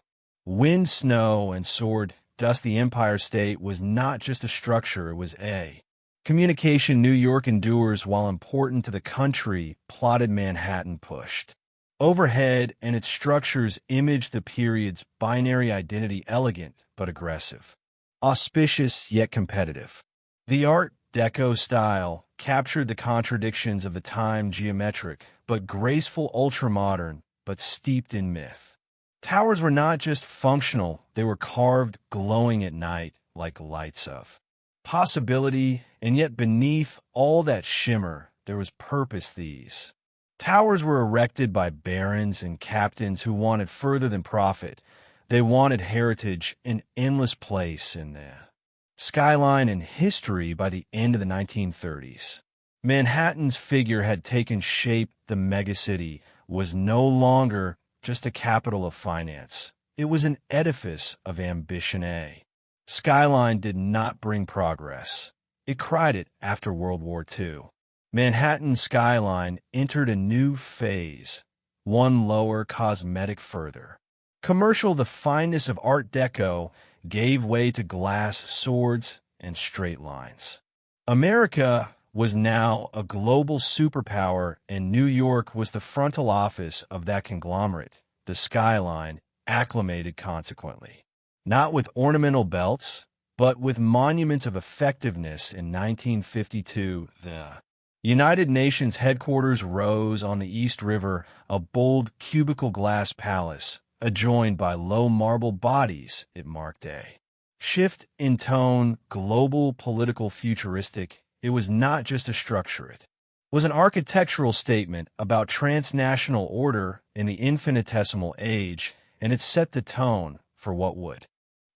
wind, snow, and soared dust, the Empire State was not just a structure, it was a communication. New York endures, while important to the country, plotted Manhattan pushed overhead, and its structures imaged the period's binary identity, elegant but aggressive, auspicious yet competitive. The Art Deco style captured the contradictions of the time, geometric, but graceful, ultramodern, but steeped in myth. Towers were not just functional, they were carved, glowing at night like lights of possibility, and yet beneath all that shimmer, there was purpose. These towers were erected by barons and captains who wanted further than profit. They wanted heritage, an endless place in the skyline and history. By the end of the 1930s, Manhattan's figure had taken shape. The megacity was no longer just a capital of finance. It was an edifice of ambition. A skyline did not bring progress. It cried it after World War II. Manhattan's skyline entered a new phase, one lower, cosmetic, further commercial. The fineness of Art Deco gave way to glass, swords, and straight lines. America was now a global superpower, and New York was the frontal office of that conglomerate. The skyline acclimated consequently, not with ornamental belts, but with monuments of effectiveness. In 1952, the United Nations headquarters rose on the East River, a bold cubical glass palace, adjoined by low marble bodies. It marked a shift in tone, global, political, futuristic. It was not just a structure. It was an architectural statement about transnational order in the infinitesimal age, and it set the tone for what would.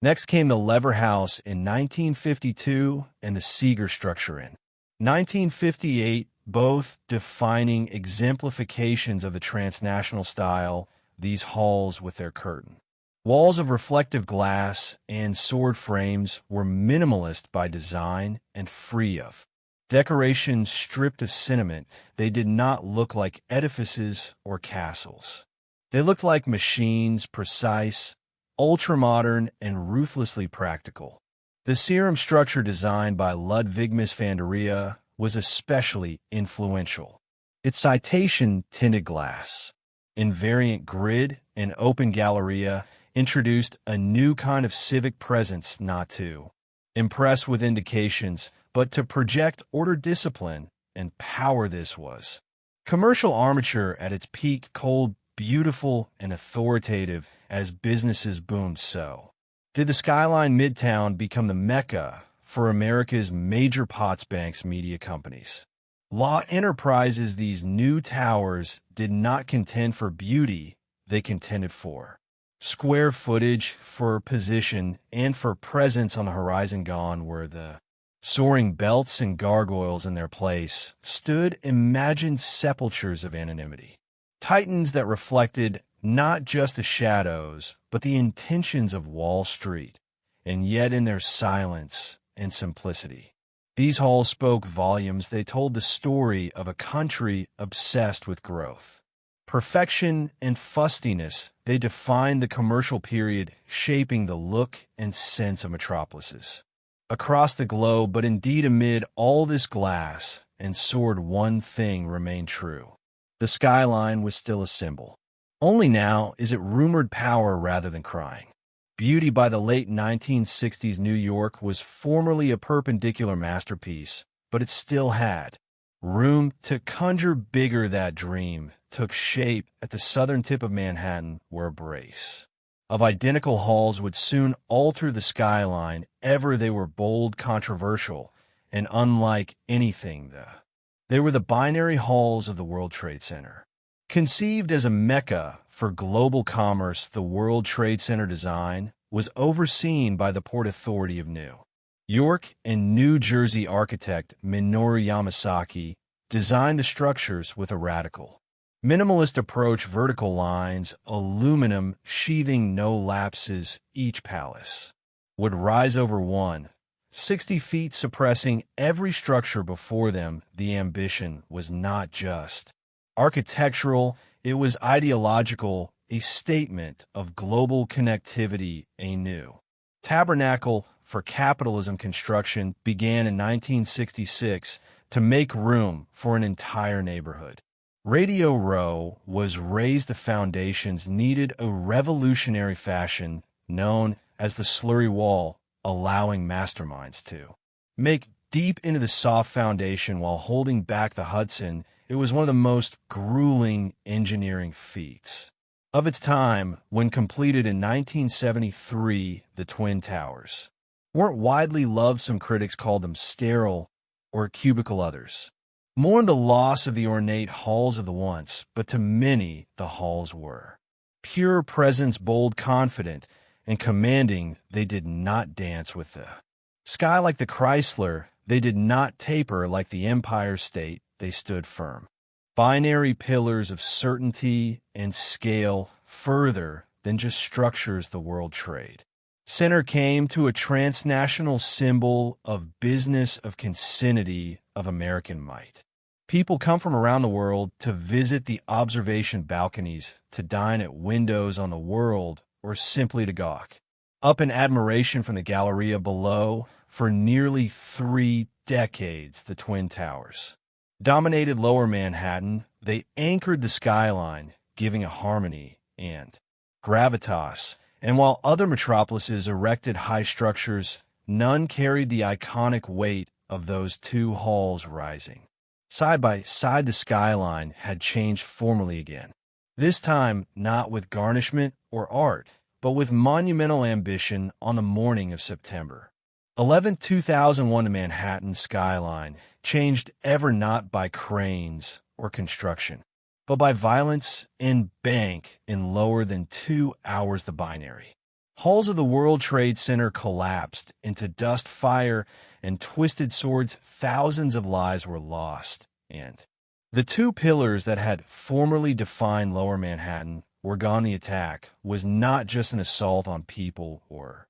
Next came the Lever House in 1952 and the Seeger structure in 1958, both defining exemplifications of the transnational style. These halls with their curtain walls of reflective glass and sword frames were minimalist by design and free of decoration, stripped of sentiment. They did not look like edifices or castles. They looked like machines, precise, ultramodern, and ruthlessly practical. The Serum structure, designed by Ludwigmus van der Ria, was especially influential. Its citation, tinted glass, invariant grid, and open galleria introduced a new kind of civic presence, not to impress with indications, but to project order, discipline, and power. This was commercial armature at its peak, cold, beautiful, and authoritative. As businesses boomed, so did the skyline. Midtown become the mecca for America's major Potts banks media companies. Law enterprises. These new towers did not contend for beauty, they contended for square footage, for position, and for presence on the horizon. Gone were the soaring belts and gargoyles. In their place stood imagined sepulchres of anonymity, titans that reflected not just the shadows, but the intentions of Wall Street, and yet in their silence and simplicity, these halls spoke volumes. They told the story of a country obsessed with growth, perfection, and fustiness. They defined the commercial period, shaping the look and sense of metropolises across the globe. But indeed, amid all this glass and sword, one thing remained true. The skyline was still a symbol. Only now is it rumored power rather than crying beauty. By the late 1960s, New York was formerly a perpendicular masterpiece, but it still had room to conjure bigger. That dream took shape at the southern tip of Manhattan, where a brace of identical halls would soon alter the skyline. Ever they were bold, controversial, and unlike anything. They were the binary halls of the World Trade Center. Conceived as a mecca for global commerce, the World Trade Center design was overseen by the Port Authority of New York, and New Jersey architect Minoru Yamasaki designed the structures with a radical minimalist approach: vertical lines, aluminum sheathing, no lapses. Each palace would rise over 160 feet, suppressing every structure before them. The ambition was not just architectural, it was ideological, a statement of global connectivity. A new tabernacle for capitalism construction began in 1966 to make room for an entire neighborhood. Radio Row was raised. The foundations needed a revolutionary fashion known as the slurry wall, allowing masterminds to make Deep into the soft foundation while holding back the Hudson, it was one of the most grueling engineering feats of its time. When completed in 1973, the Twin Towers weren't widely loved. Some critics called them sterile or cubical, others mourned the loss of the ornate halls of the once, but to many the halls were pure presence, bold, confident, and commanding. They did not dance with the sky like the Chrysler. They did not taper like the Empire State. They stood firm. Binary pillars of certainty and scale, further than just structures. The World Trade Center came to a transnational symbol of business, of consanity, of American might. People come from around the world to visit the observation balconies, to dine at windows on the world, or simply to gawk up in admiration from the Galleria below. For nearly 3 decades, the Twin Towers dominated Lower Manhattan. They anchored the skyline, giving a harmony and gravitas. And while other metropolises erected high structures, none carried the iconic weight of those two halls rising side by side. The skyline had changed formally again, this time not with garnishment or art, but with monumental ambition. On the morning of September 11, 2001, the Manhattan skyline changed ever not by cranes or construction, but by violence and bank. In lower than 2 hours, the binary halls of the World Trade Center collapsed into dust, fire, and twisted swords. Thousands of lives were lost, and the two pillars that had formerly defined Lower Manhattan were gone. The attack was not just an assault on people or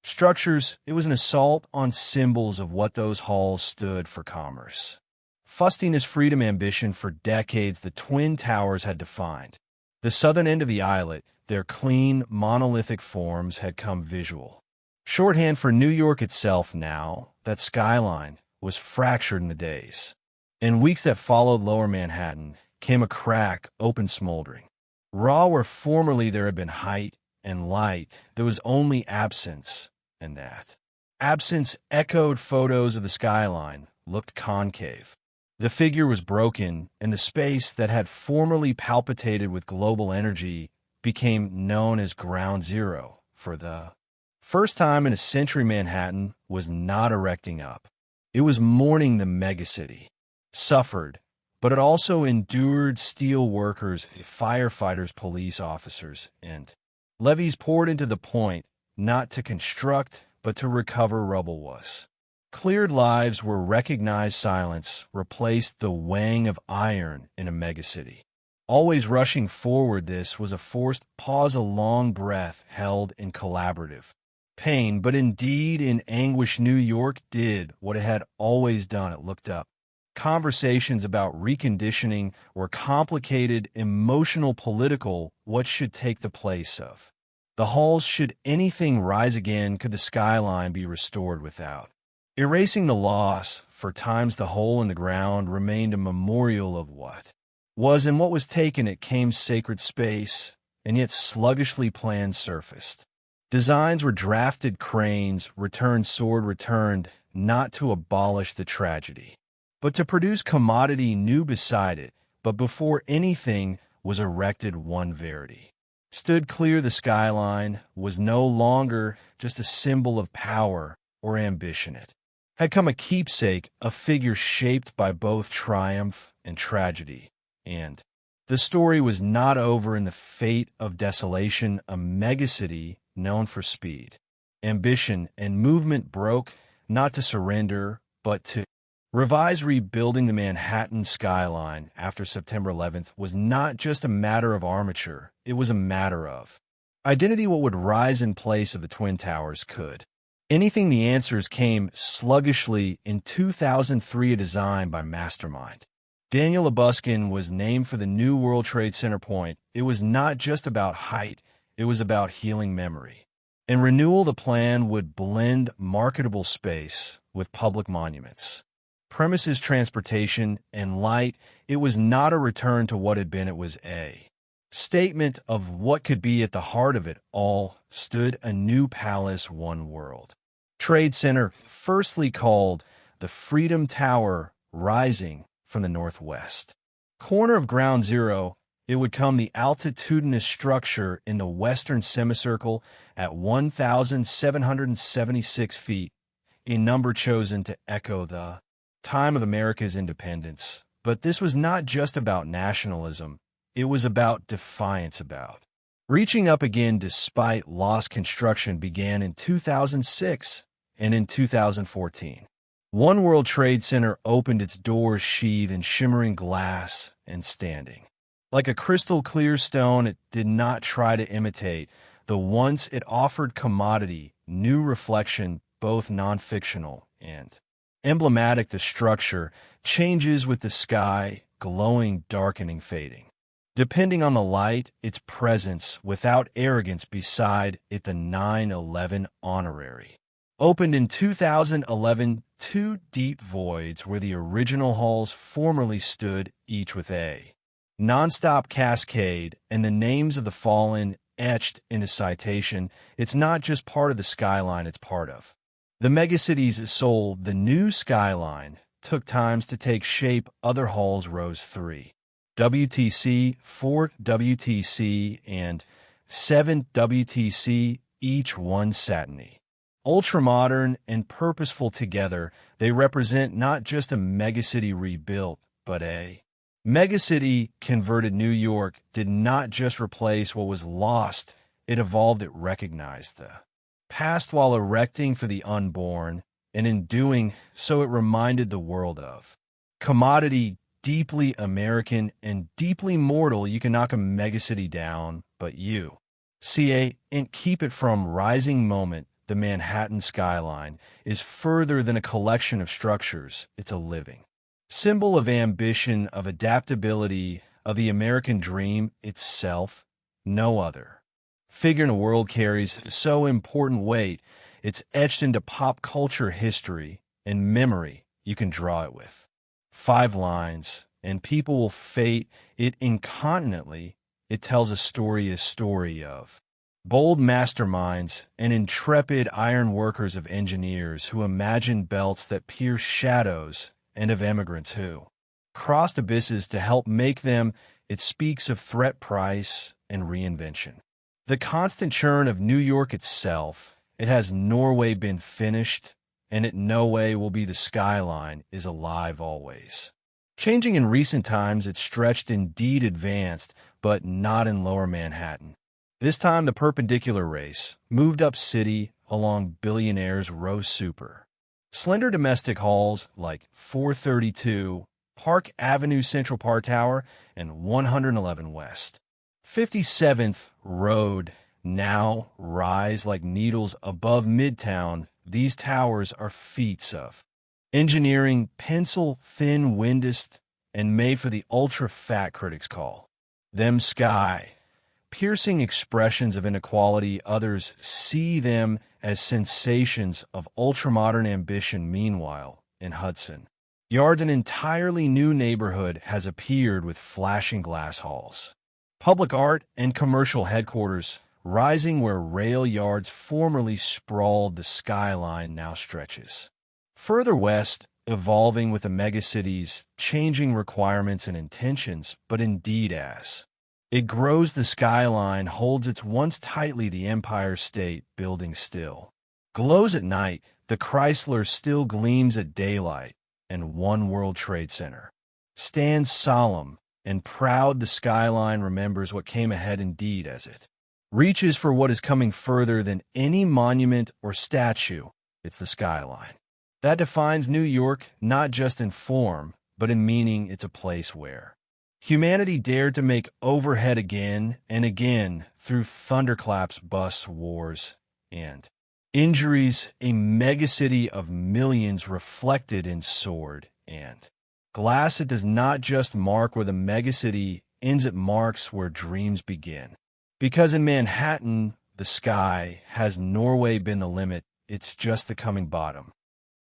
structures, it was an assault on symbols of what those halls stood for: commerce, fustiness, freedom, ambition. For decades, the Twin Towers had defined the southern end of the islet. Their clean, monolithic forms had come visual shorthand for New York itself. Now, that skyline was fractured. In the days and weeks that followed Lower Manhattan came a crack, open, smoldering. Raw where formerly there had been height and light, there was only absence. And that absence echoed. Photos of the skyline looked concave. The figure was broken, and the space that had formerly palpitated with global energy became known as Ground Zero. For the first time in a century, Manhattan was not erecting up. It was mourning. The megacity suffered, but it also endured. Steel workers, firefighters, police officers, and levees poured into the point, not to construct, but to recover. Rubble was cleared. Lives were recognized. Silence replaced the weighing of iron in a megacity always rushing forward. This was a forced pause, a long breath held in collaborative pain, but indeed in anguish. New York did what it had always done. It looked up. Conversations about reconditioning were complicated, emotional, political. What should take the place of the halls? Should anything rise again? Could the skyline be restored without erasing the loss? For times the hole in the ground remained a memorial of what was, and what was taken. It came sacred space, and yet sluggishly planned surfaced. Designs were drafted, cranes returned, sword returned, not to abolish the tragedy, but to produce commodity new beside it. But before anything was erected, one verity stood clear. The skyline was no longer just a symbol of power or ambition. It had come a keepsake, a figure shaped by both triumph and tragedy. And the story was not over in the fate of desolation. A megacity known for speed, ambition, and movement broke, not to surrender, but to revise. Rebuilding the Manhattan skyline after September 11th was not just a matter of armature, it was a matter of identity. What would rise in place of the Twin Towers? Could anything? The answers came sluggishly. In 2003, a design by mastermind Daniel Libeskind was named for the new World Trade Center point. It was not just about height, it was about healing memory and renewal. The plan would blend marketable space with public monuments, premises, transportation, and light. It was not a return to what had been. It was a statement of what could be. At the heart of it all stood a new palace, One World Trade Center, firstly called the Freedom Tower rising from the northwest. Corner of Ground Zero, it would come the altitudinous structure in the western semicircle at 1,776 feet, a number chosen to echo the time of America's independence. But this was not just about nationalism. It was about defiance about. Reaching up again despite lost construction began in 2006 and in 2014. One World Trade Center opened its doors sheathed in shimmering glass and standing. Like a crystal clear stone, it did not try to imitate. The once it offered commodity, new reflection, both non-fictional and emblematic. The structure changes with the sky, glowing, darkening, fading. Depending on the light, its presence, without arrogance beside it, the 9/11 honorary. Opened in 2011, two deep voids where the original halls formerly stood, each with a nonstop cascade and the names of the fallen etched into citation. It's not just part of the skyline, it's part of the megacity's soul. The new skyline took times to take shape. Other halls rose 3 WTC, 4 WTC, and 7 WTC, each one satiny. Ultramodern and purposeful together, they represent not just a megacity rebuilt, but a megacity converted. New York did not just replace what was lost, it evolved, it recognized the past while erecting for the unborn, and in doing so it reminded the world of commodity, deeply American and deeply mortal. You can knock a megacity down, but you and keep it from rising. Moment. The Manhattan skyline is further than a collection of structures. It's a living symbol of ambition, of adaptability, of the American dream itself. No other figure in the world carries so important weight. It's etched into pop culture history and memory. You can draw it with 5 lines, and people will fate it incontinently. It tells a story of bold masterminds and intrepid iron workers, of engineers who imagined belts that pierce shadows, and of immigrants who crossed abysses to help make them. It speaks of threat, price, and reinvention. The constant churn of New York itself. It has Norway been finished, and it no way will be. The skyline is alive always. Changing in recent times, it's stretched, indeed advanced, but not in lower Manhattan. This time the perpendicular race moved up city along billionaires' row super. Slender domestic halls like 432, Park Avenue, Central Park Tower, and 111 West. 57th Road now rise like needles above Midtown. These towers are feats of engineering, pencil-thin, windest, and made for the ultra-fat. Critics call them sky-piercing expressions of inequality. Others see them as sensations of ultramodern ambition. Meanwhile, in Hudson Yards, an entirely new neighborhood has appeared with flashing glass halls, public art, and commercial headquarters rising where rail yards formerly sprawled. The skyline now stretches further west, evolving with the megacity's changing requirements and intentions. But indeed, as it grows, the skyline holds its once tightly. The Empire State Building still glows at night, the Chrysler still gleams at daylight, and One World Trade Center stands solemn and proud. The skyline remembers what came ahead, indeed, as it reaches for what is coming further than any monument or statue. It's the skyline that defines New York, not just in form, but in meaning. It's a place where humanity dared to make overhead again and again through thunderclaps, busts, wars, and injuries. A megacity of millions reflected in sword and glass. It does not just mark where the megacity ends, it marks where dreams begin. Because in Manhattan, the sky has Norway been the limit. It's just the coming bottom.